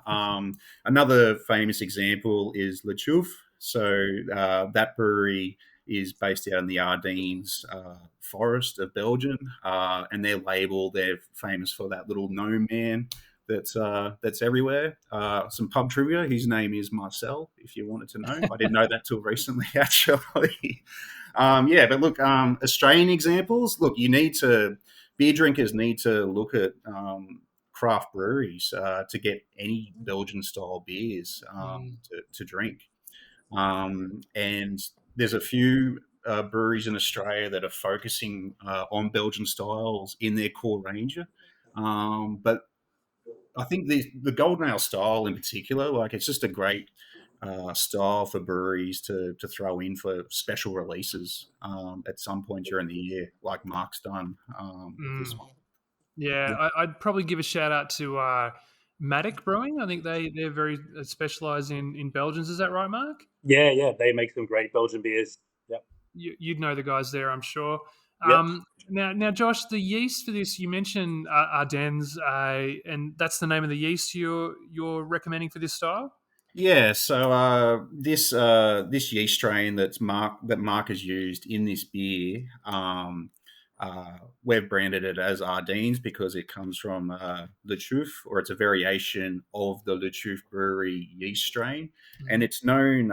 Another famous example is Le Chouf. So that brewery is based out in the Ardennes forest of Belgium, and their label, they're famous for that little gnome man that's everywhere. Some pub trivia, his name is Marcel, if you wanted to know. I didn't know that till recently, actually. But look, Australian examples, look, beer drinkers need to look at craft breweries to get any Belgian style beers to drink. And there's a few breweries in Australia that are focusing on Belgian styles in their core range. But I think the Golden Ale style in particular, like it's just a great style for breweries to throw in for special releases at some point during the year, like Mark's done with this one. Yeah, I'd probably give a shout out to Matic Brewing. I think they're very specialised in Belgians. Is that right, Mark? Yeah, they make some great Belgian beers. Yep. You'd know the guys there, I'm sure. Yep. Now, Josh, the yeast for this, you mentioned Ardennes, and that's the name of the yeast you're recommending for this style? Yeah, so this yeast strain that Mark has used in this beer, we've branded it as Ardennes because it comes from Le Chouf, or it's a variation of the Le Chouf Brewery yeast strain, and it's known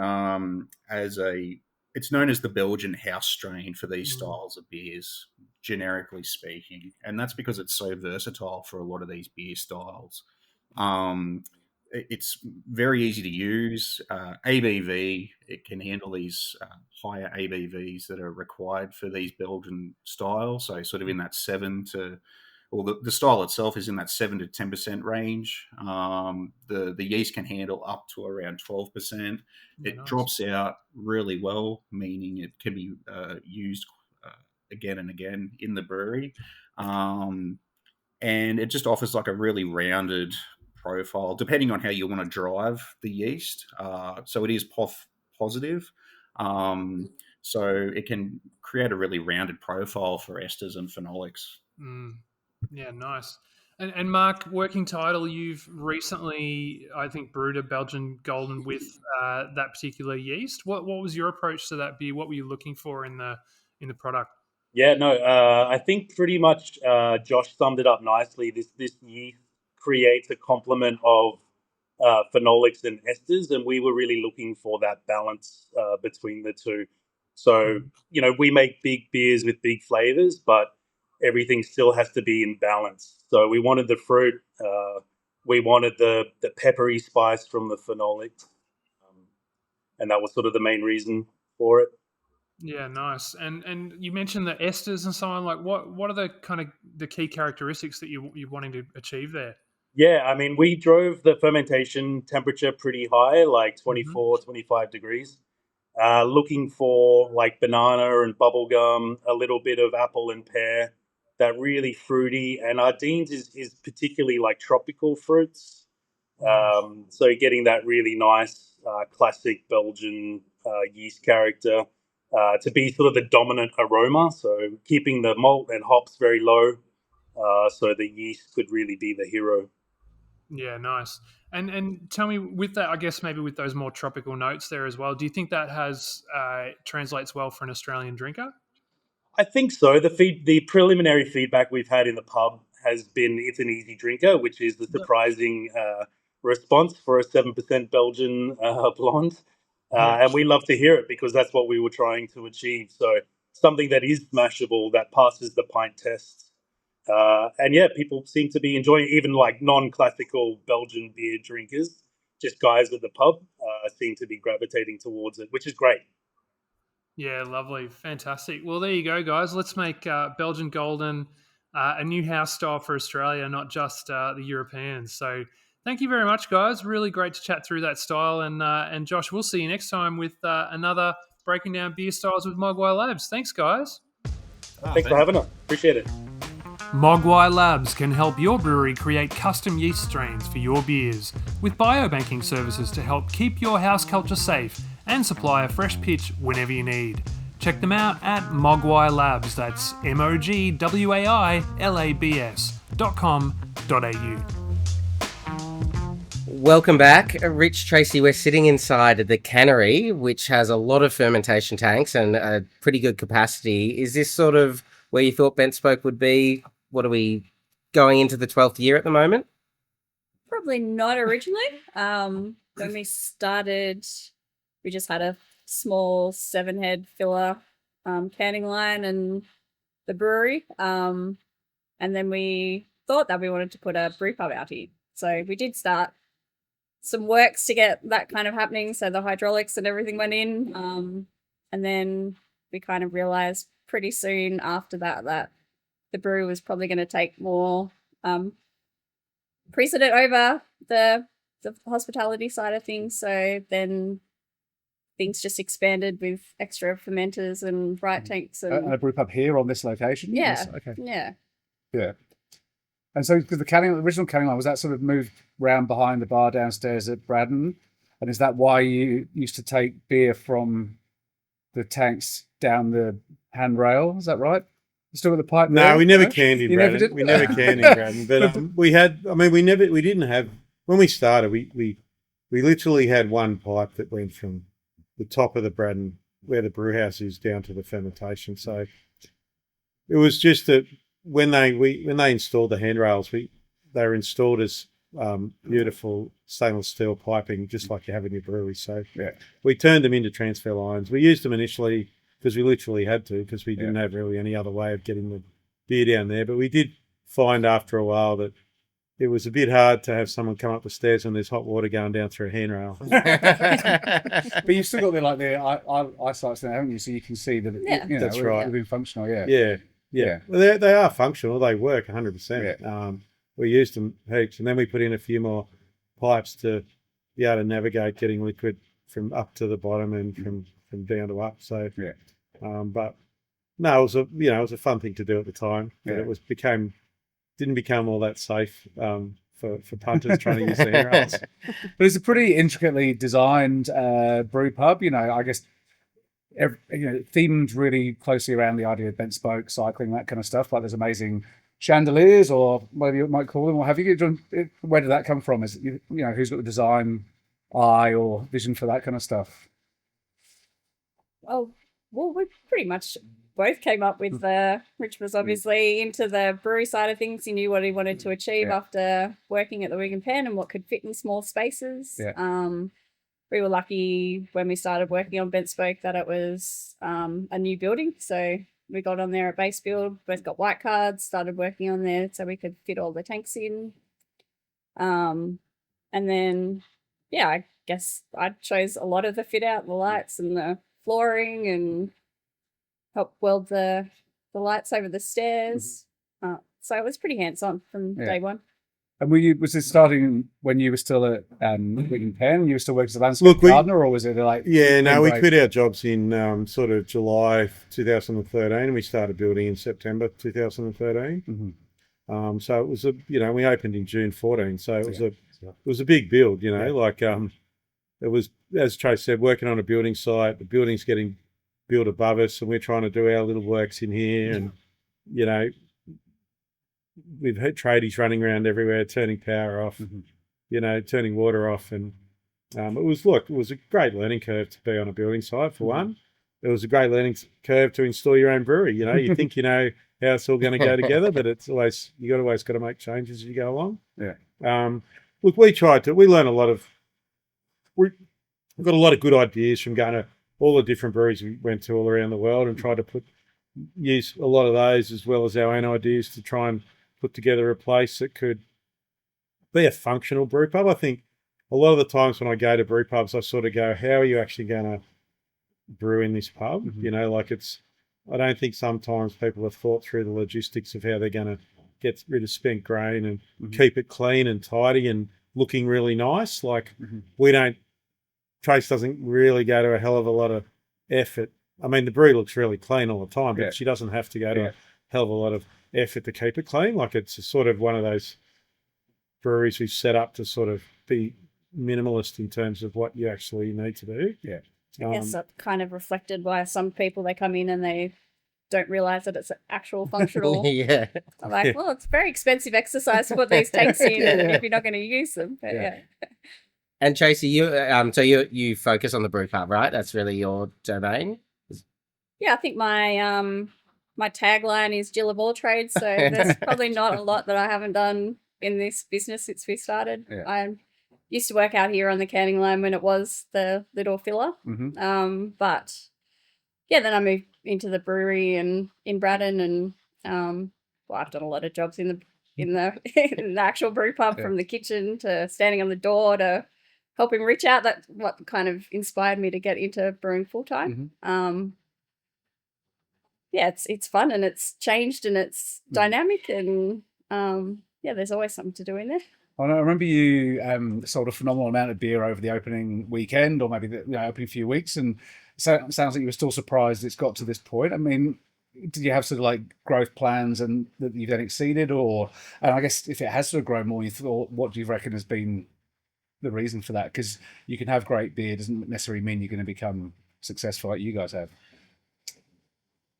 as the Belgian house strain for these styles of beers, generically speaking, and that's because it's so versatile for a lot of these beer styles. it's very easy to use. ABV, it can handle these higher ABVs that are required for these Belgian styles. So sort of in that 7 to, or the style itself is in that 7 to 10% range. The yeast can handle up to around 12%. It nice. drops out really well, meaning it can be used again and again in the brewery. And it just offers like a really rounded profile, depending on how you want to drive the yeast. So it is POF positive. So it can create a really rounded profile for esters and phenolics. Yeah, nice. And Mark, working title, you've recently, I think, brewed a Belgian Golden with that particular yeast. What was your approach to that beer? What were you looking for in the product? Yeah, no, I think pretty much Josh summed it up nicely. This yeast creates a complement of phenolics and esters, and we were really looking for that balance between the two. So, we make big beers with big flavors, but everything still has to be in balance. So we wanted the fruit, we wanted the peppery spice from the phenolics, and that was sort of the main reason for it. Yeah, nice. And you mentioned the esters and so on. Like, what are the kind of the key characteristics that you're wanting to achieve there? Yeah, I mean, we drove the fermentation temperature pretty high, like 24, 25 degrees, looking for like banana and bubblegum, a little bit of apple and pear, that really fruity. And Ardenes is particularly like tropical fruits. So getting that really nice classic Belgian yeast character to be sort of the dominant aroma. So keeping the malt and hops very low so the yeast could really be the hero. Yeah, nice. And tell me, with that, I guess maybe with those more tropical notes there as well, do you think that has translates well for an Australian drinker? I think so. The preliminary feedback we've had in the pub has been it's an easy drinker, which is the surprising response for a 7% Belgian blonde. And we love to hear it because that's what we were trying to achieve. So something that is mashable, that passes the pint test. And yeah, people seem to be enjoying it. Even like non-classical Belgian beer drinkers, just guys at the pub, seem to be gravitating towards it, which is great. Yeah, lovely. Fantastic. Well, there you go, guys. Let's make Belgian Golden a new house style for Australia, not just the Europeans. So thank you very much, guys. Really great to chat through that style. And Josh, we'll see you next time with another Breaking Down Beer Styles with Mogwai Labs. Thanks, guys. Thanks for having us. Appreciate it. Mogwai Labs can help your brewery create custom yeast strains for your beers with biobanking services to help keep your house culture safe and supply a fresh pitch whenever you need. Check them out at Mogwai Labs, that's mogwailabs.com.au. Welcome back. Rich, Tracy, we're sitting inside the cannery, which has a lot of fermentation tanks and a pretty good capacity. Is this sort of where you thought Bent Spoke would be? What are we going into the 12th year at the moment? Probably not originally. When we started, we just had a small 7-head filler canning line and the brewery. And then we thought that we wanted to put a brew pub out here. So we did start some works to get that kind of happening. So the hydraulics and everything went in. And then we kind of realized pretty soon after that the brew was probably going to take more precedent over the hospitality side of things. So then things just expanded with extra fermenters and bright tanks. And a brew pub here on this location? Yeah. Yes, okay. Yeah. And so the original canning line, was that sort of moved round behind the bar downstairs at Braddon? And is that why you used to take beer from the tanks down the handrail? Is that right? Still with the pipe? No, there? we never canned in You never Braddon. did? We never canned in Braddon. But we didn't have, when we started, we literally had one pipe that went from the top of the Braddon, where the brew house is, down to the fermentation. So it was just that when they installed the handrails, they were installed as beautiful stainless steel piping, just like you have in your brewery. So we turned them into transfer lines. We used them initially because we literally had to, because we didn't have really any other way of getting the beer down there. But we did find after a while that it was a bit hard to have someone come up the stairs when there's hot water going down through a handrail. But you've still got the eyesights there, haven't you? So you can see that That's right. They've been functional. Yeah. Well, they are functional. They work 100%. We used them heaps, and then we put in a few more pipes to be able to navigate getting liquid from up to the bottom and from down to up. So but no, it was a fun thing to do at the time. But it didn't become all that safe for punters trying to use the handrails. But it's a pretty intricately designed brew pub. I guess themed really closely around the idea of bent spoke cycling, that kind of stuff. Like there's amazing chandeliers, or whatever you might call them, or have you? Where did that come from? Is it, who's got the design eye or vision for that kind of stuff? Well, we pretty much both came up with Rich was obviously into the brewery side of things. He knew what he wanted to achieve after working at the Wig and Pen and what could fit in small spaces. We were lucky when we started working on Bent Spoke that it was a new building. So we got on there at base build, both got white cards, started working on there so we could fit all the tanks in. And then, I guess I chose a lot of the fit out, the lights and the flooring, and helped weld the lights over the stairs. So it was pretty hands-on from day one. And was it starting when you were still at Wig and Pen? You were still working as a landscape gardener, or was it like... Yeah, no, we quit our jobs in sort of July 2013, and we started building in September 2013. So it was we opened in June 14, so it was a big build, it was, as Trace said, working on a building site. The building's getting built above us, and we're trying to do our little works in here, and we've had tradies running around everywhere, turning power off, turning water off, and it was a great learning curve to be on a building site for one. It was a great learning curve to install your own brewery. You think how it's all going to go together, but it's always got to make changes as you go along. Look, we learned a lot of. We've got a lot of good ideas from going to all the different breweries we went to all around the world, and tried to use a lot of those as well as our own ideas to try and put together a place that could be a functional brew pub. I think a lot of the times when I go to brew pubs, I sort of go, how are you actually going to brew in this pub? I don't think sometimes people have thought through the logistics of how they're going to get rid of spent grain and keep it clean and tidy and looking really nice. Trace doesn't really go to a hell of a lot of effort. I mean, the brewery looks really clean all the time, but she doesn't have to go to a hell of a lot of effort to keep it clean. It's sort of one of those breweries we've set up to sort of be minimalist in terms of what you actually need to do. I guess that kind of reflected why some people, they come in and they don't realise that it's an actual functional. I'm like, well, it's a very expensive exercise to put these tanks in if you're not going to use them. But And Tracy, you focus on the brew pub, right? That's really your domain. I think my tagline is Jill of all trades. So there's probably not a lot that I haven't done in this business since we started. I used to work out here on the canning line when it was the little filler. But then I moved into the brewery and in Braddon, and I've done a lot of jobs in the actual brew pub, from the kitchen to standing on the door to helping Rich out. That's what kind of inspired me to get into brewing full time. It's fun, and it's changed, and it's dynamic, and there's always something to do in there. I remember you sold a phenomenal amount of beer over the opening weekend, or maybe the opening few weeks, and so it sounds like you were still surprised it's got to this point. I mean, did you have sort of like growth plans and that you've then exceeded, and I guess if it has sort of grown more, you thought, what do you reckon has been the reason for that? Because you can have great beer, doesn't necessarily mean you're going to become successful like you guys have.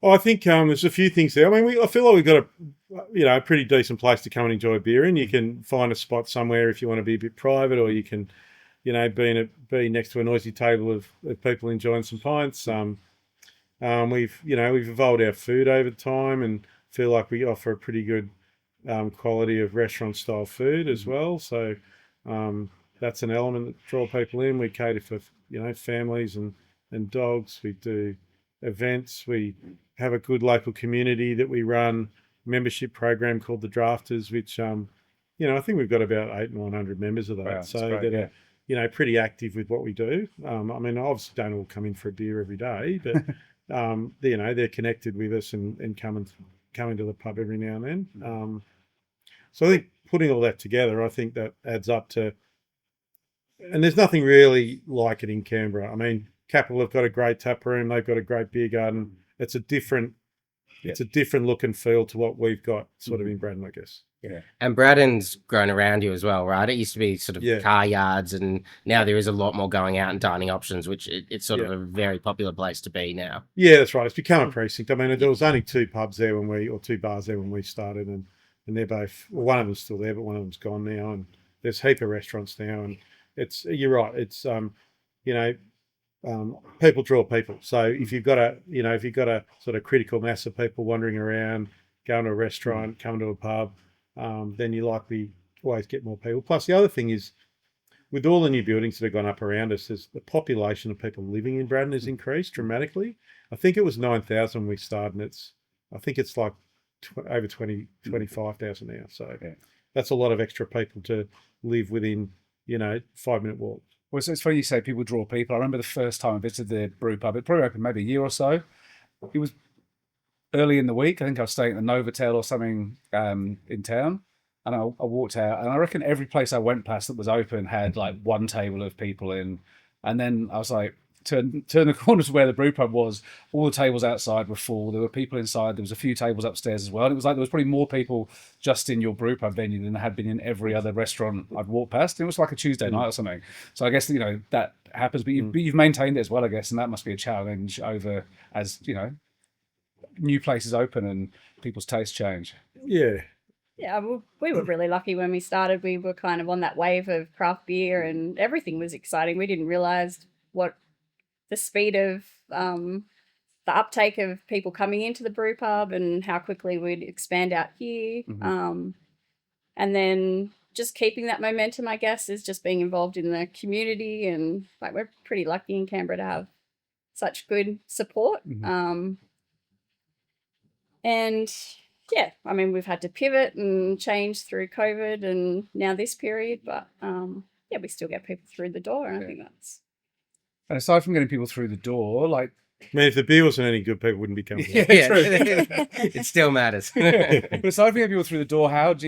I think there's a few things there. I mean, I feel like we've got a pretty decent place to come and enjoy beer in. You can find a spot somewhere if you want to be a bit private, or you can, be next to a noisy table of people enjoying some pints. We've evolved our food over time and feel like we offer a pretty good quality of restaurant style food as well. So that's an element that draw people in. We cater for families and dogs. We do events. We have a good local community that we run membership program called the Drafters, which I think we've got about 800-900 members of that. Wow, so that's great, that are, pretty active with what we do. I mean, obviously don't all come in for a beer every day, but they're connected with us and coming to the pub every now and then. So I think putting all that together, I think that adds up to, and there's nothing really like it in Canberra. I mean, Capital have got a great tap room. They've got a great beer garden. It's a different look and feel to what we've got sort of in Braddon, I guess. Yeah. And Braddon's grown around here as well, right? It used to be sort of Yeah. car yards, and now there is a lot more going out and dining options, which it's sort of a very popular place to be now. Yeah, that's right. It's become a precinct. I mean, there was only 2 pubs there or 2 bars there when we started, and they're both, well, one of them's still there, but one of them's gone now, and there's a heap of restaurants now, and you're right. It's people draw people. So if you've got a sort of critical mass of people wandering around, going to a restaurant, coming to a pub, then you likely always get more people. Plus, the other thing is, with all the new buildings that have gone up around us, the population of people living in Braddon has increased dramatically. I think it was 9,000 when we started, and I think it's like over 25,000 now. So that's a lot of extra people to live within, 5-minute walk. Well, it's funny you say people draw people. I remember the first time I visited the brew pub. It probably opened maybe a year or so. It was early in the week. I think I was staying at the Novotel or something in town. And I walked out, and I reckon every place I went past that was open had like one table of people in. And then I was like, turn the corner to where the brew pub was. All the tables outside were full. There were people inside. There was a few tables upstairs as well. And it was like there was probably more people just in your brew pub venue than there had been in every other restaurant I'd walked past. It was like a Tuesday night or something. So I guess that happens, but you've maintained it as well, I guess, and that must be a challenge over as new places open and people's tastes change. Yeah. Yeah, well, we were really lucky when we started. We were kind of on that wave of craft beer, and everything was exciting. We didn't realize what the speed of the uptake of people coming into the brew pub and how quickly we'd expand out here. And then just keeping that momentum, I guess, is just being involved in the community. And like, we're pretty lucky in Canberra to have such good support. And yeah, I mean, we've had to pivot and change through COVID and now this period, but we still get people through the door, and I think that's. And aside from getting people through the door, like, I mean, if the beer wasn't any good, people wouldn't be coming. Yeah, true. It still matters. But aside from getting people through the door, how do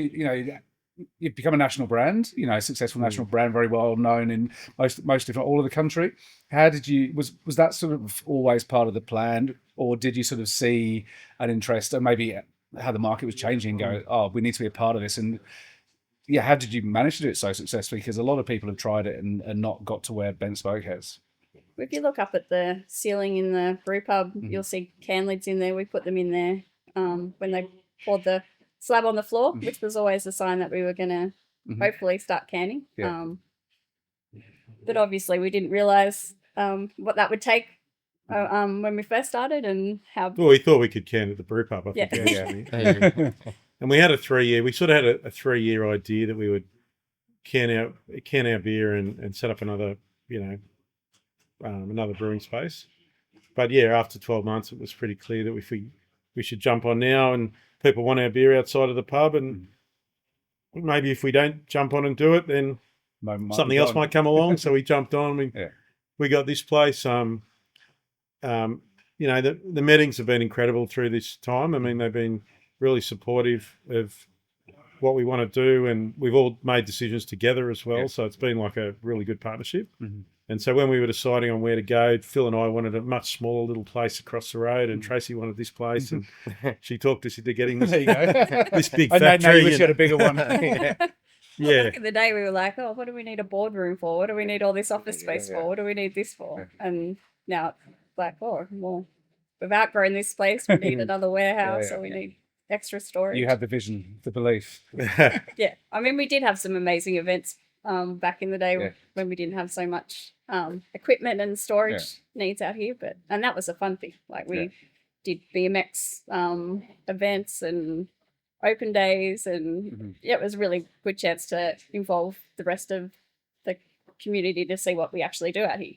you've become a national brand, a successful national brand, very well known in most, if not all of the country. How did was that sort of always part of the plan, or did you sort of see an interest, or maybe how the market was changing and go, oh, we need to be a part of this? And yeah, how did you manage to do it so successfully? Because a lot of people have tried it and not got to where Bent Spoke has. If you look up at the ceiling in the brew pub, you'll see can lids in there. We put them in there when they poured the slab on the floor, which was always a sign that we were going to hopefully start canning. Yeah. But obviously we didn't realise what that would take when we first started and how... Well, we thought we could can at the brew pub, I think. Yeah. And we had a 3-year, we sort of had a 3-year idea that we would can our beer and set up another, another brewing space. But yeah, after 12 months, it was pretty clear that we should jump on now, and people want our beer outside of the pub, and maybe if we don't jump on and do it, then something else might come along. So we jumped on. We got this place. The Meddings have been incredible through this time. I mean, they've been really supportive of what we want to do, and we've all made decisions together as well. So it's been like a really good partnership. And so when we were deciding on where to go, Phil and I wanted a much smaller little place across the road, and Tracy wanted this place, and she talked us into getting this, there you go. this big I factory. know you wish you had a bigger one. Well, back in the day, we were like, oh, what do we need a boardroom for? What do we need all this office space for? What do we need this for? And now it's like, oh, well, we've outgrown this place. We need another warehouse, or we need extra storage. You had the vision, the belief. Yeah. I mean, we did have some amazing events back in the day when we didn't have so much equipment and storage needs out here. And that was a fun thing. Like we did BMX events and open days, and it was a really good chance to involve the rest of the community to see what we actually do out here.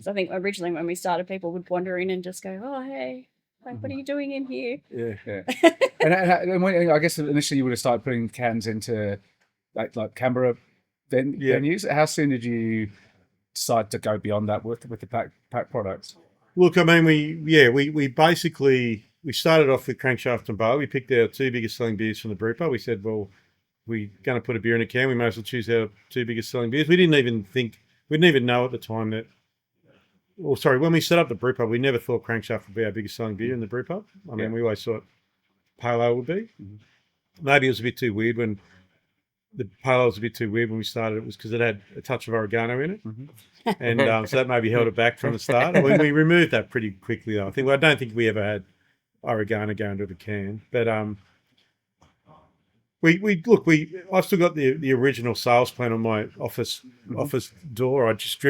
So I think originally when we started, people would wander in and just go, oh, hey, like, what are you doing in here? And I guess initially you would have started putting cans into like Canberra venues. How soon did you decide to go beyond that with the pack products? Look, I mean, we basically started off with Crankshaft and Bar. We picked our 2 biggest selling beers from the brew pub. We said, well, we're going to put a beer in a can. We may as well choose our 2 biggest selling beers. We didn't even know at the time that. When we set up the brew pub, we never thought Crankshaft would be our biggest selling beer in the brew pub. I mean, we always thought Pale Ale would be. Maybe it was a bit too weird when the Pale Ale was a bit too weird when we started. It was because it had a touch of oregano in it, and so that maybe held it back from the start. I mean, we removed that pretty quickly, though. I don't think we ever had oregano going to the can, but I've still got the original sales plan on my office door. I'd just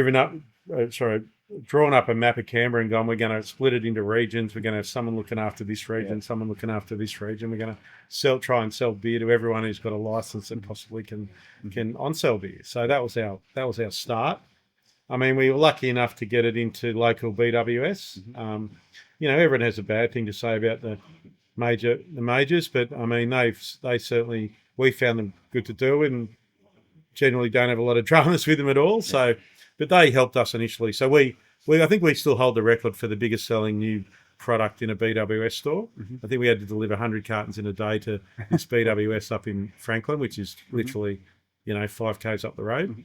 drawn up a map of Canberra and gone, we're going to split it into regions. We're going to have someone looking after this region, someone looking after this region. We're going to try and sell beer to everyone who's got a license and possibly can on-sell beer. So that was our start. I mean, we were lucky enough to get it into local BWS. Everyone has a bad thing to say about the majors, but I mean, we found them good to do and generally don't have a lot of dramas with them at all. So, but they helped us initially. So I think we still hold the record for the biggest selling new product in a BWS store. I think we had to deliver 100 cartons in a day to this BWS up in Franklin, which is literally, 5 k's up the road.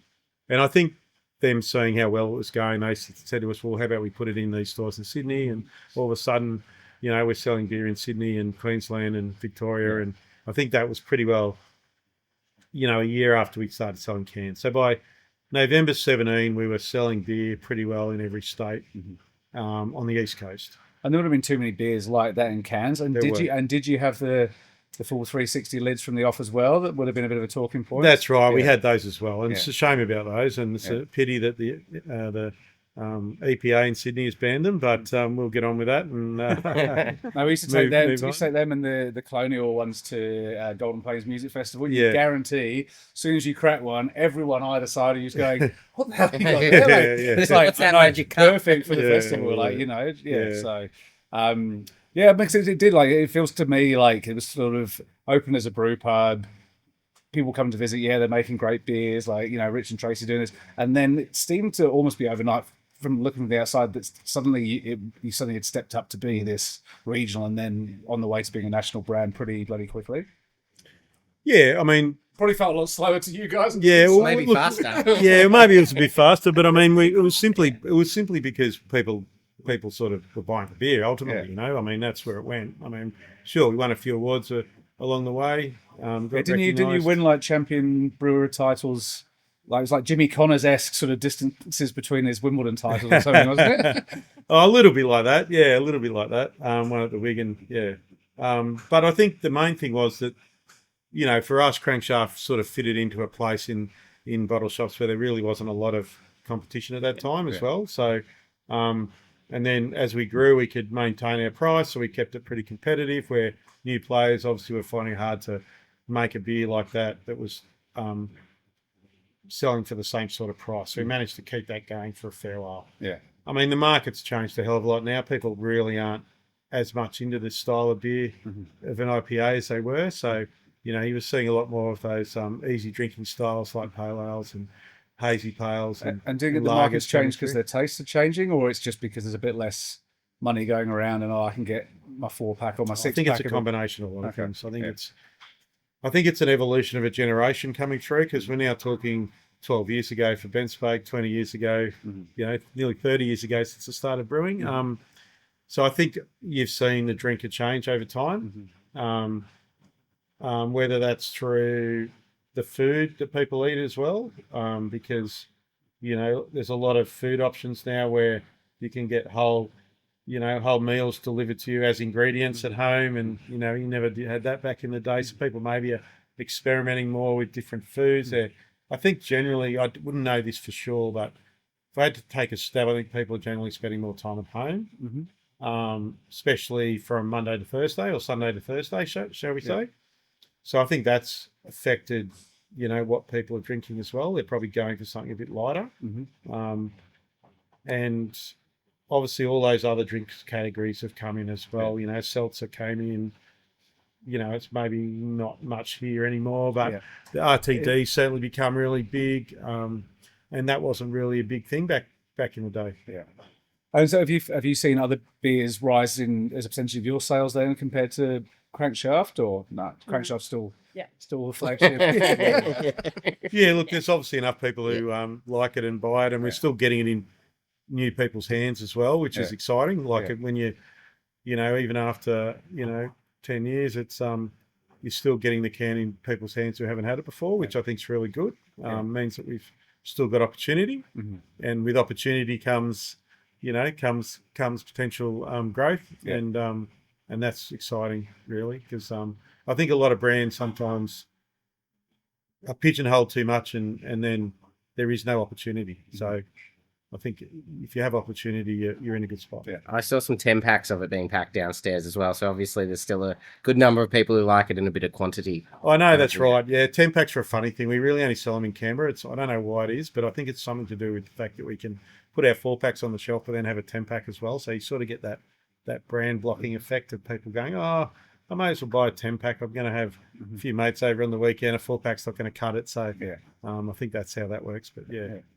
And I think them seeing how well it was going, they said to us, well, how about we put it in these stores in Sydney? And all of a sudden, we're selling beer in Sydney and Queensland and Victoria. And I think that was pretty well, a year after we started selling cans. So by November 17, we were selling beer pretty well in every state on the East Coast. And there would have been too many beers like that in cans. And did you have the full 360 lids from the off as well? That would have been a bit of a talking point. That's right. We had those as well, and it's a shame about those. And it's a pity that the EPA in Sydney has banned them, but we'll get on with that. And no, we used to take them. We used to take them and the Colonial ones to Golden Plains Music Festival. You guarantee, as soon as you crack one, everyone either side of you's going, "What the hell have you got there?" It's like, perfect for the festival, So, it makes it did it feels to me like it was sort of open as a brew pub. People come to visit. They're making great beers, Rich and Tracy doing this, and then it seemed to almost be overnight. From looking from the outside, that suddenly you suddenly had stepped up to be this regional, and then on the way to being a national brand pretty bloody quickly. Yeah, I mean, probably felt a lot slower to you guys. Yeah, well, maybe faster. Yeah, maybe it was a bit faster, but I mean, it was simply because people sort of were buying the beer ultimately. I mean, that's where it went. I mean, sure, we won a few awards along the way. Didn't you win champion brewer titles? It was like Jimmy Connors-esque sort of distances between his Wimbledon titles or something, wasn't it? A little bit like that. Yeah, a little bit like that. One at the Wigan, yeah. But I think the main thing was that, for us, Crankshaft sort of fitted into a place in bottle shops where there really wasn't a lot of competition at that time as well. So, and then as we grew, we could maintain our price, so we kept it pretty competitive, where new players obviously were finding it hard to make a beer like that was selling for the same sort of price. So we managed to keep that going for a fair while. Yeah. I mean, the market's changed a hell of a lot now. People really aren't as much into this style of beer of an IPA as they were. So, he was seeing a lot more of those easy drinking styles like pale ales and hazy pales. And do you think the market's changed because their tastes are changing, or it's just because there's a bit less money going around and I can get my 4-pack or my 6-pack? I think it's a combination of a lot of things. I think it's an evolution of a generation coming through, because we're now talking 12 years ago for Benspeak, 20 years ago, nearly 30 years ago since I started brewing. So I think you've seen the drinker change over time, whether that's through the food that people eat as well, because, there's a lot of food options now where you can get whole meals delivered to you as ingredients at home, and you never had that back in the day. So people maybe are experimenting more with different foods. I think generally, I wouldn't know this for sure, but if I had to take a stab, I think people are generally spending more time at home, especially from Monday to Thursday or Sunday to Thursday, shall we say? So I think that's affected, what people are drinking as well. They're probably going for something a bit lighter, and obviously all those other drinks categories have come in as well. Seltzer came in, it's maybe not much here anymore, but Yeah. the RTD certainly become really big, and that wasn't really a big thing back in the day. Yeah. And so have you seen other beers rise in as a percentage of your sales then compared to Crankshaft, or no? Crankshaft still the flagship. Yeah, look, there's obviously enough people who like it and buy it, and we're still getting it in new people's hands as well, which is exciting. Like when even after 10 years, it's you're still getting the can in people's hands who haven't had it before, which I think is really good. Means that we've still got opportunity, and with opportunity comes potential growth, and that's exciting, really, because I think a lot of brands sometimes are pigeonholed too much, and then there is no opportunity. So I think if you have opportunity, you're in a good spot. Yeah. I saw some 10 packs of it being packed downstairs as well. So obviously there's still a good number of people who like it in a bit of quantity. I know, that's right. Yeah, 10 packs are a funny thing. We really only sell them in Canberra. I don't know why it is, but I think it's something to do with the fact that we can put our 4 packs on the shelf but then have a 10 pack as well. So you sort of get that brand blocking effect of people going, oh, I may as well buy a 10 pack. I'm going to have a few mates over on the weekend. A 4 pack's not going to cut it. So I think that's how that works. But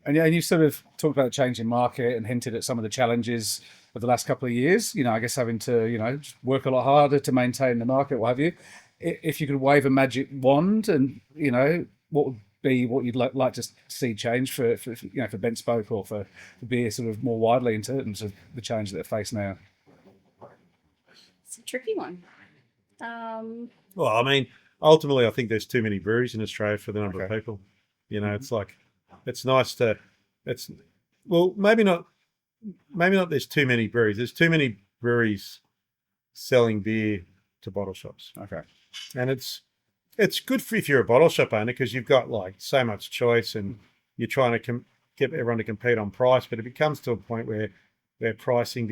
And you sort of talked about the change in market and hinted at some of the challenges of the last couple of years. I guess having to just work a lot harder to maintain the market, what have you. If you could wave a magic wand, and what would be what you'd like to see change for Bent Spoke or for beer sort of more widely in terms of the challenge that they face now? It's a tricky one. Well, I mean, ultimately, I think there's too many breweries in Australia for the number of people. It's like, it's nice to, maybe not there's too many breweries. There's too many breweries selling beer to bottle shops. Okay. And it's good for if you're a bottle shop owner, because you've got like so much choice and you're trying to get everyone to compete on price, but it comes to a point where pricing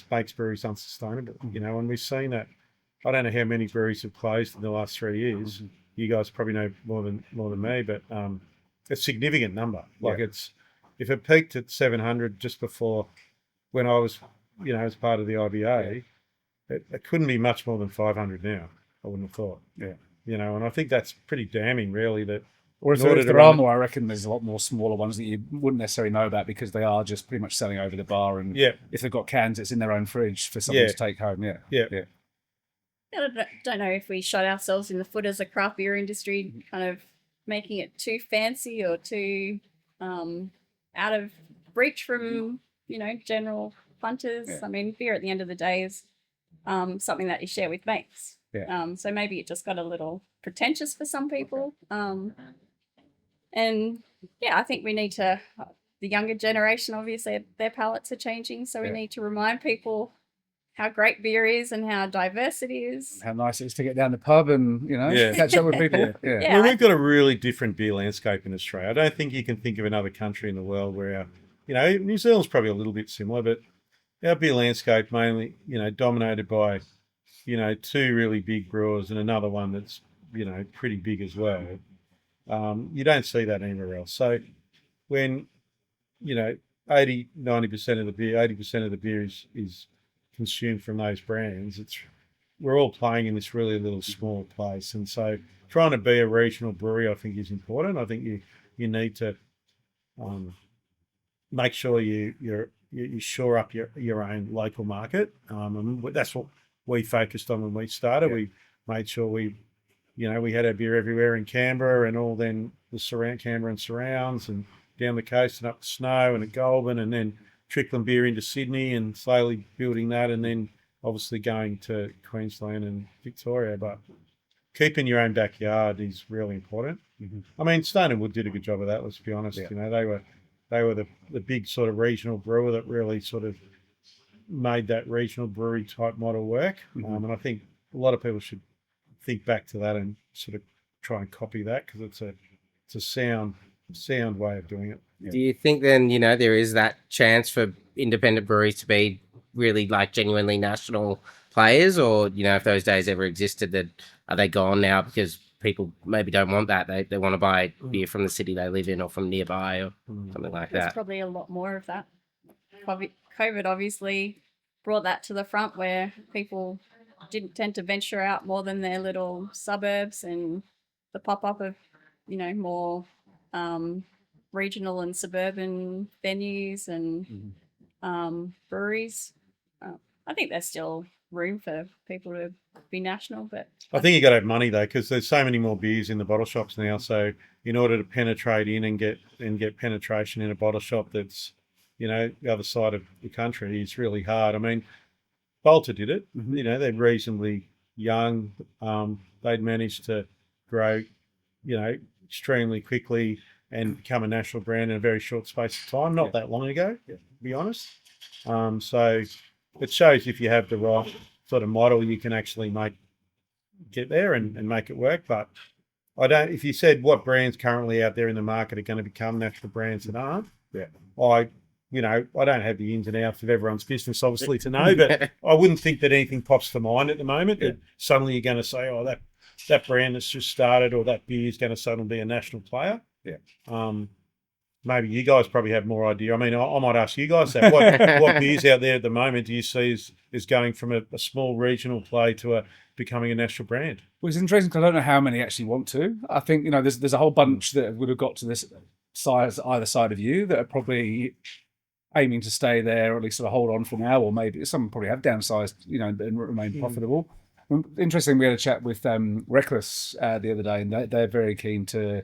makes breweries unsustainable, and we've seen that. I don't know how many breweries have closed in the last 3 years. You guys probably know more than me, but it's a significant number. Like if it peaked at 700 just before when I was, as part of the IBA, it couldn't be much more than 500 now. I wouldn't have thought. Yeah. And I think that's pretty damning, really. That or if there are more, I reckon there's a lot more smaller ones that you wouldn't necessarily know about because they are just pretty much selling over the bar. And if they've got cans, it's in their own fridge for someone to take home. Yeah. I don't know if we shot ourselves in the foot as a craft beer industry, kind of making it too fancy or too out of reach from, general punters. Yeah. I mean, beer at the end of the day is something that you share with mates. Yeah. So maybe it just got a little pretentious for some people. And I think we need to, the younger generation, obviously their palates are changing. So we need to remind people how great beer is and how diverse it is. How nice it is to get down the pub and, catch up with people. Well, we've got a really different beer landscape in Australia. I don't think you can think of another country in the world where, New Zealand's probably a little bit similar, but our beer landscape mainly, dominated by, 2 really big brewers and another one that's, pretty big as well. You don't see that anywhere else. So when, 80, 90% of the beer, 80% of the beer is consumed from those brands, we're all playing in this really little small place, and so trying to be a regional brewery I think is important. I think you need to make sure you shore up your own local market, and that's what we focused on when we started. We made sure we had our beer everywhere in Canberra and all, then the Canberra and surrounds, and down the coast and up to Snow and at Goulburn, and then trickling beer into Sydney and slowly building that, and then obviously going to Queensland and Victoria. But keeping your own backyard is really important. I mean, Stone and Wood did a good job of that, let's be honest. They were the big sort of regional brewer that really sort of made that regional brewery type model work. And I think a lot of people should think back to that and sort of try and copy that, because it's a sound way of doing it. Do you think then, there is that chance for independent breweries to be really like genuinely national players, or, if those days ever existed, that are they gone now because people maybe don't want that? They want to buy beer from the city they live in or from nearby or something like There's that. probably a lot more of that. COVID obviously brought that to the front, where people didn't tend to venture out more than their little suburbs, and the pop up of, more regional and suburban venues and breweries. I think there's still room for people to be national, but I think you got to have money though, because there's so many more beers in the bottle shops now. So in order to penetrate in and get penetration in a bottle shop that's, the other side of the country, is really hard. I mean, Bolter did it. They're reasonably young. They'd managed to grow, extremely quickly and become a national brand in a very short space of time. Not that long ago, to be honest. So it shows if you have the right sort of model, you can actually get there and make it work. But if you said what brands currently out there in the market are going to become national brands that aren't, I don't have the ins and outs of everyone's business, obviously, to know, but I wouldn't think that anything pops to mind at the moment. That suddenly you're going to say, oh, that brand that's just started, or that beer is going to suddenly be a national player. Maybe you guys probably have more idea. I mean, I might ask you guys that. What beers out there at the moment do you see is going from a small regional play to becoming a national brand? Well, it's interesting because I don't know how many actually want to. I think, there's a whole bunch that would have got to this size either side of you that are probably aiming to stay there, or at least sort of hold on for now, or maybe some probably have downsized, and remain profitable. Interesting, we had a chat with Reckless the other day, and they're very keen to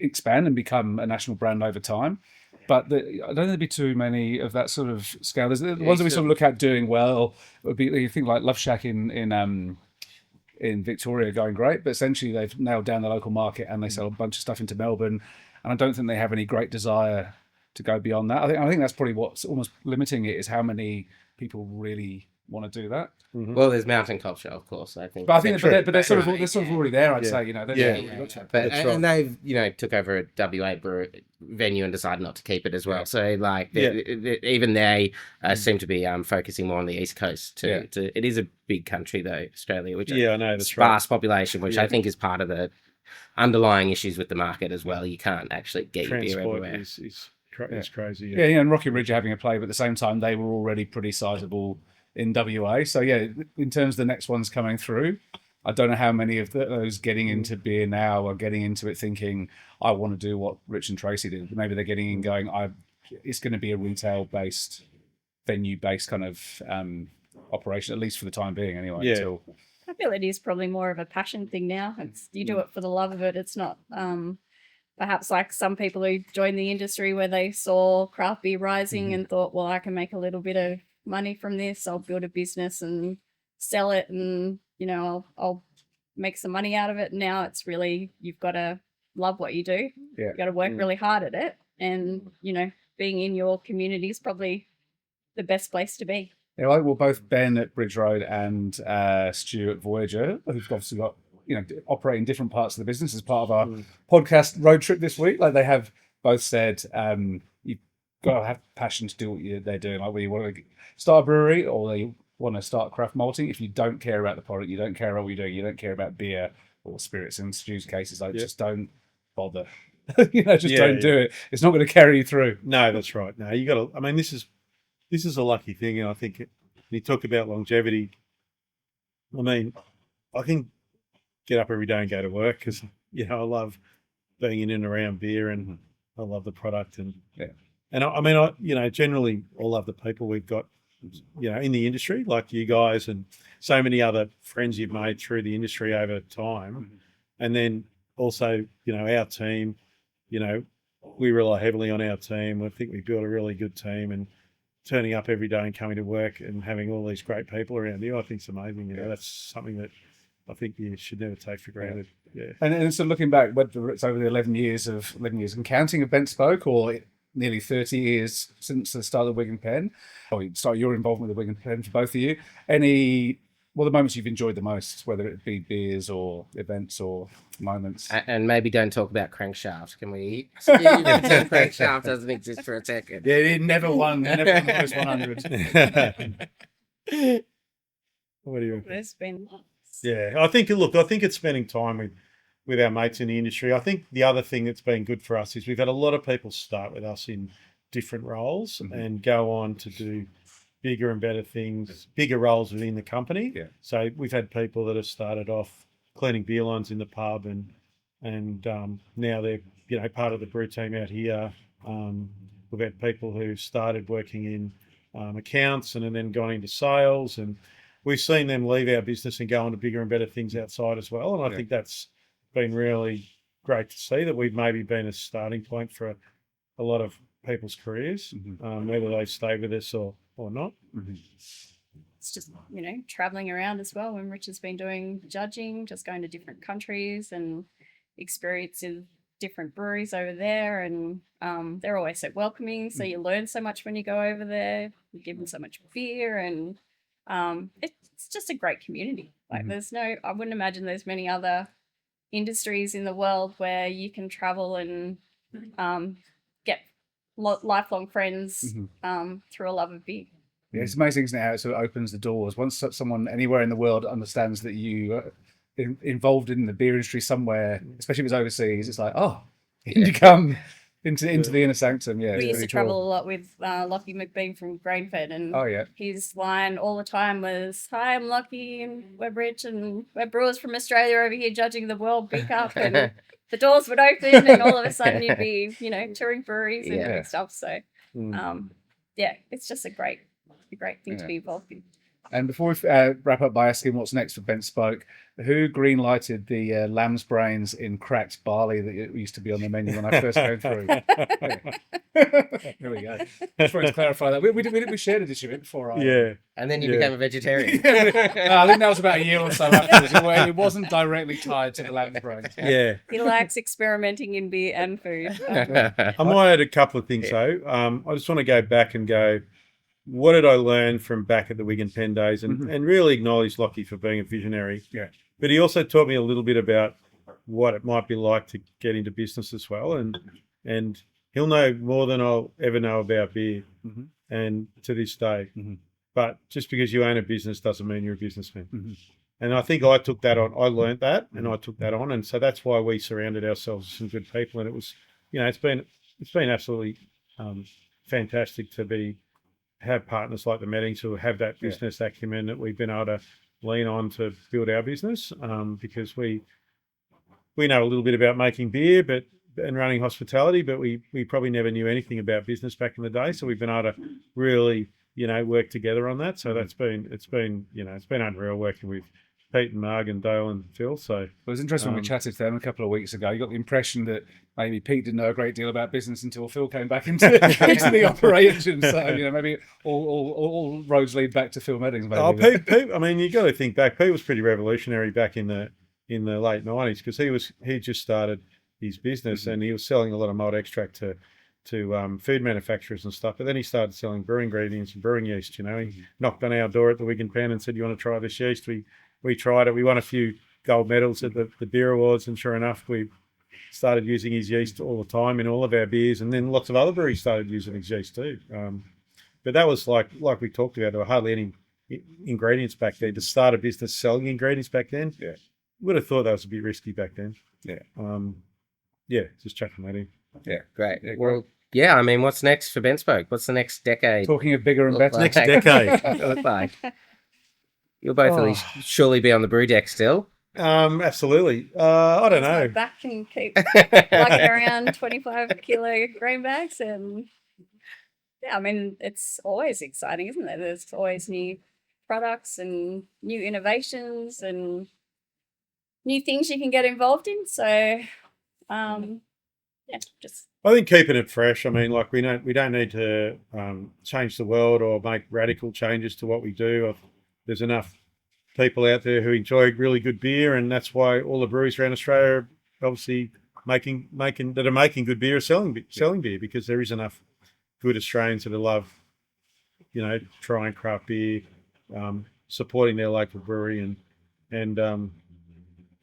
expand and become a national brand over time. But I don't think there'd be too many of that sort of scale. There's the ones that we sort of look at doing well would be, you think like Love Shack in Victoria going great, but essentially they've nailed down the local market and they sell a bunch of stuff into Melbourne. And I don't think they have any great desire to go beyond that. I think that's probably what's almost limiting it, is how many people really want to do that. Well, there's mountain culture, of course. I think, but I think, but they're sort of already there. I'd say, and they've took over a WA venue and decided not to keep it as well. Yeah. So even they seem to be focusing more on the East Coast too. Yeah. It is a big country though, Australia, which I know that's sparse population, which I think is part of the underlying issues with the market as well. You can't actually get your beer everywhere. It's crazy. Yeah, and Rocky Ridge are having a play, but at the same time, they were already pretty sizable in WA. So, in terms of the next ones coming through, I don't know how many of those getting into beer now are getting into it thinking, I want to do what Rich and Tracy did. Maybe they're getting in going, it's going to be a retail-based, venue-based kind of operation, at least for the time being anyway. Yeah. I feel it is probably more of a passion thing now. You do it for the love of it. It's not... perhaps like some people who joined the industry where they saw craft beer rising and thought, well, I can make a little bit of money from this. I'll build a business and sell it, and I'll make some money out of it. Now it's really, you've got to love what you do. Yeah. You've got to work really hard at it, and being in your community is probably the best place to be. Yeah, well, both Ben at Bridge Road and Stu at Voyager, who've obviously got operate in different parts of the business as part of our podcast road trip this week. Like, they have both said, you've got to have passion to do what they're doing. Like, whether you want to start a brewery or they want to start craft malting, if you don't care about the product, you don't care about what you're doing, you don't care about beer or spirits, in Stu's cases, just don't bother. Don't do it. It's not going to carry you through. No, that's right. No, you got to. I mean, this is a lucky thing, and I think you talk about longevity. I mean, I can get up every day and go to work because I love being in and around beer, and I love the product, and I generally all love the people we've got, in the industry, like you guys and so many other friends you've made through the industry over time, and then also our team, we rely heavily on our team. I think we built a really good team, and turning up every day and coming to work and having all these great people around you, I think it's amazing. That's something that I think you should never take for granted. Yeah. And so looking back, whether it's over the 11 years and counting of Bent Spoke, or nearly 30 years since the start of the Wig and Pen, or start your involvement with the Wig and Pen for both of you, the moments you've enjoyed the most, whether it be beers or events or moments. And maybe don't talk about Crankshaft. Can we? Crankshaft doesn't exist for a second. Yeah, it never won the most 100. What do you reckon? There's been lots. Yeah, I think it's spending time with our mates in the industry. I think the other thing that's been good for us is we've had a lot of people start with us in different roles and go on to do, bigger and better things, bigger roles within the company. Yeah. So we've had people that have started off cleaning beer lines in the pub, and now they're part of the brew team out here. We've had people who started working in accounts and then gone into sales, and we've seen them leave our business and go on to bigger and better things outside as well. And I think that's been really great to see, that we've maybe been a starting point for a lot of people's careers, whether they stay with us or not. It's just, traveling around as well. When Rich has been doing judging, just going to different countries and experiencing different breweries over there, and they're always so welcoming. So you learn so much when you go over there. You give them so much beer, and it's just a great community. Like I wouldn't imagine there's many other industries in the world where you can travel and get lifelong friends through a love of beer. Yeah, it's amazing, isn't it, how it sort of opens the doors. Once someone anywhere in the world understands that you are involved in the beer industry somewhere, especially if it's overseas, it's like, you come into the inner sanctum. Yeah, we used to travel a lot with Lockie McBean from Grainfed, and his line all the time was, "Hi, I'm Lockie, and we're Rich, and we're brewers from Australia over here judging the World Beer Cup," and the doors would open, and all of a sudden you'd be, touring breweries and doing stuff. So, it's just a great thing to be involved in. And before we wrap up by asking what's next for Bent Spoke, who green-lighted the lamb's brains in cracked barley that used to be on the menu when I first came through? There we go. Just wanted to clarify that. We shared a dish of it before. And then you became a vegetarian. I think that was about a year or so afterwards. It wasn't directly tied to the lamb's brains. Yeah. He likes experimenting in beer and food. I might add a couple of things, though. I just want to go back and go, what did I learn from back at the Wigan Pen days, and really acknowledge Lockie for being a visionary. Yeah. But he also taught me a little bit about what it might be like to get into business as well. And he'll know more than I'll ever know about beer, and to this day. But just because you own a business doesn't mean you're a businessman. And I think I took that on. I learned that, and I took that on. And so that's why we surrounded ourselves with some good people. And it was, it's been absolutely fantastic to have partners like the Meddings who have that business acumen that we've been able to lean on to build our business, because we know a little bit about making beer and running hospitality, but we probably never knew anything about business back in the day. So we've been able to really, work together on that. So it's been unreal working with Pete and Marg and Dale and Phil. So it was interesting when we chatted to them a couple of weeks ago. You got the impression that maybe Pete didn't know a great deal about business until Phil came back into the operation. So maybe all roads lead back to Phil Meddings. Maybe. Pete. I mean, you got to think back. Pete was pretty revolutionary back in the late '90s, because he just started his business and he was selling a lot of malt extract to food manufacturers and stuff. But then he started selling brewing ingredients and brewing yeast. He knocked on our door at the Wigan Pen and said, "You want to try this yeast?" We tried it. We won a few gold medals at the beer awards, and sure enough, we started using his yeast all the time in all of our beers. And then lots of other breweries started using his yeast too. But that was like we talked about, there were hardly any ingredients back then. To start a business selling ingredients back then, would have thought that was a bit risky back then. Just chucking that in. Yeah, great. Well, I mean, what's next for Bent Spoke? What's the next decade? Talking of bigger and better. Next decade. Look like. You'll both surely be on the brew deck still. Absolutely. I don't know. Back and keep lugging around 25-kilo grain bags, and I mean, it's always exciting, isn't it? There's always new products and new innovations and new things you can get involved in. So, just. I think keeping it fresh. I mean, we don't need to change the world or make radical changes to what we do. There's enough people out there who enjoy really good beer, and that's why all the breweries around Australia are obviously making good beer, selling beer, because there is enough good Australians that love, trying craft beer, supporting their local brewery, and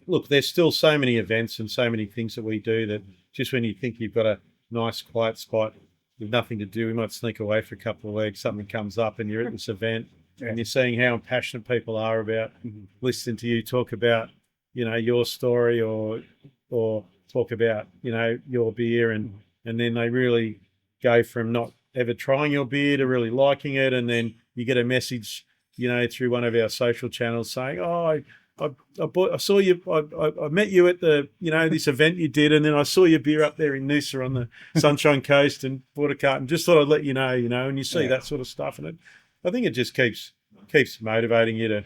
look, there's still so many events and so many things that we do that just when you think you've got a nice quiet spot with nothing to do, we might sneak away for a couple of weeks. Something comes up, and you're at this event. And you're seeing how passionate people are about listening to you talk about, your story or talk about, your beer, and then they really go from not ever trying your beer to really liking it, and then you get a message, through one of our social channels saying, "Oh, I saw you. I met you at the this event you did, and then I saw your beer up there in Noosa on the Sunshine Coast, and bought a carton. Just thought I'd let you know. And you see that sort of stuff, and I think it just keeps motivating you to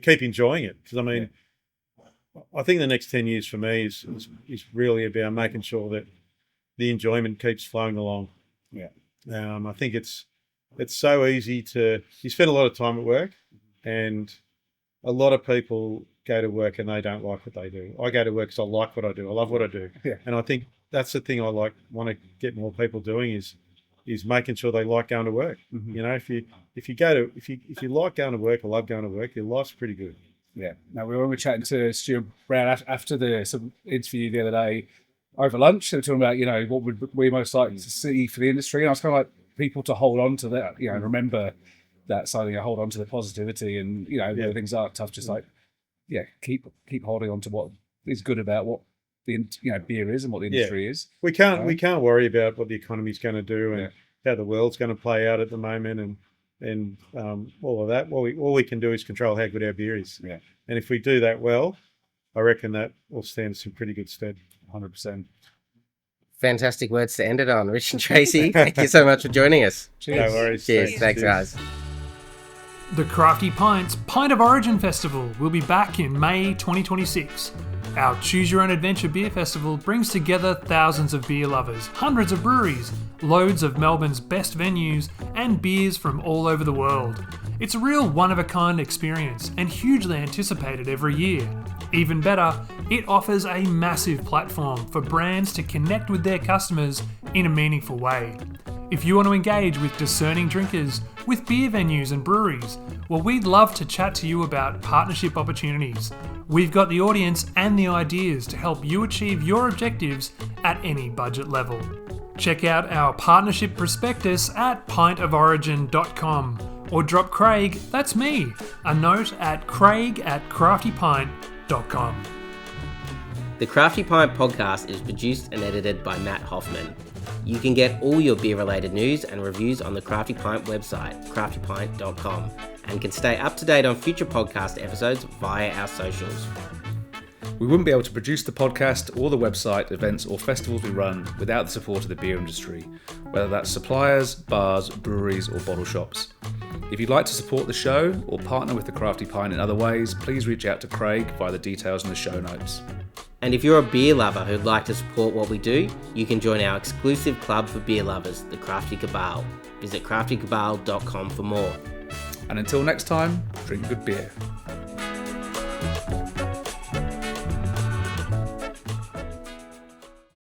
keep enjoying it. Because I mean, I think the next 10 years for me is really about making sure that the enjoyment keeps flowing along. Yeah. I think it's so easy you spend a lot of time at work, and a lot of people go to work and they don't like what they do. I go to work because I like what I do. I love what I do. Yeah. And I think that's the thing I want to get more people doing is making sure they like going to work. Mm-hmm. If you like going to work or love going to work, your life's pretty good. Yeah. Now, we were chatting to Stuart Brown after the interview the other day over lunch. They were talking about, what would we most like to see for the industry. And I was kind of like, people to hold on to that, remember that something, hold on to the positivity, and, when things are tough, just like, keep holding on to what is good about what the, beer is and what the industry is. We can't worry about what the economy's going to do and how the world's going to play out at the moment and all of that. All we can do is control how good our beer is. Yeah. And if we do that well, I reckon that will stand us in pretty good stead. 100%. Fantastic words to end it on. Rich and Tracy, thank you so much for joining us. Cheers. No worries. Cheers. Thanks, guys. The Crafty Pints Pint of Origin Festival will be back in May 2026. Our Choose Your Own Adventure Beer Festival brings together thousands of beer lovers, hundreds of breweries, loads of Melbourne's best venues, and beers from all over the world. It's a real one-of-a-kind experience and hugely anticipated every year. Even better, it offers a massive platform for brands to connect with their customers in a meaningful way. If you want to engage with discerning drinkers, with beer venues and breweries, well, we'd love to chat to you about partnership opportunities. We've got the audience and the ideas to help you achieve your objectives at any budget level. Check out our partnership prospectus at pintoforigin.com or drop Craig, that's me, a note at craig@craftypint.com. The Crafty Pint podcast is produced and edited by Matt Hoffman. You can get all your beer-related news and reviews on the Crafty Pint website, craftypint.com, and can stay up to date on future podcast episodes via our socials. We wouldn't be able to produce the podcast or the website, events or festivals we run without the support of the beer industry, whether that's suppliers, bars, breweries or bottle shops. If you'd like to support the show or partner with the Crafty Pint in other ways, please reach out to Craig via the details in the show notes. And if you're a beer lover who'd like to support what we do, you can join our exclusive club for beer lovers, the Crafty Cabal. Visit craftykabal.com for more. And until next time, drink good beer.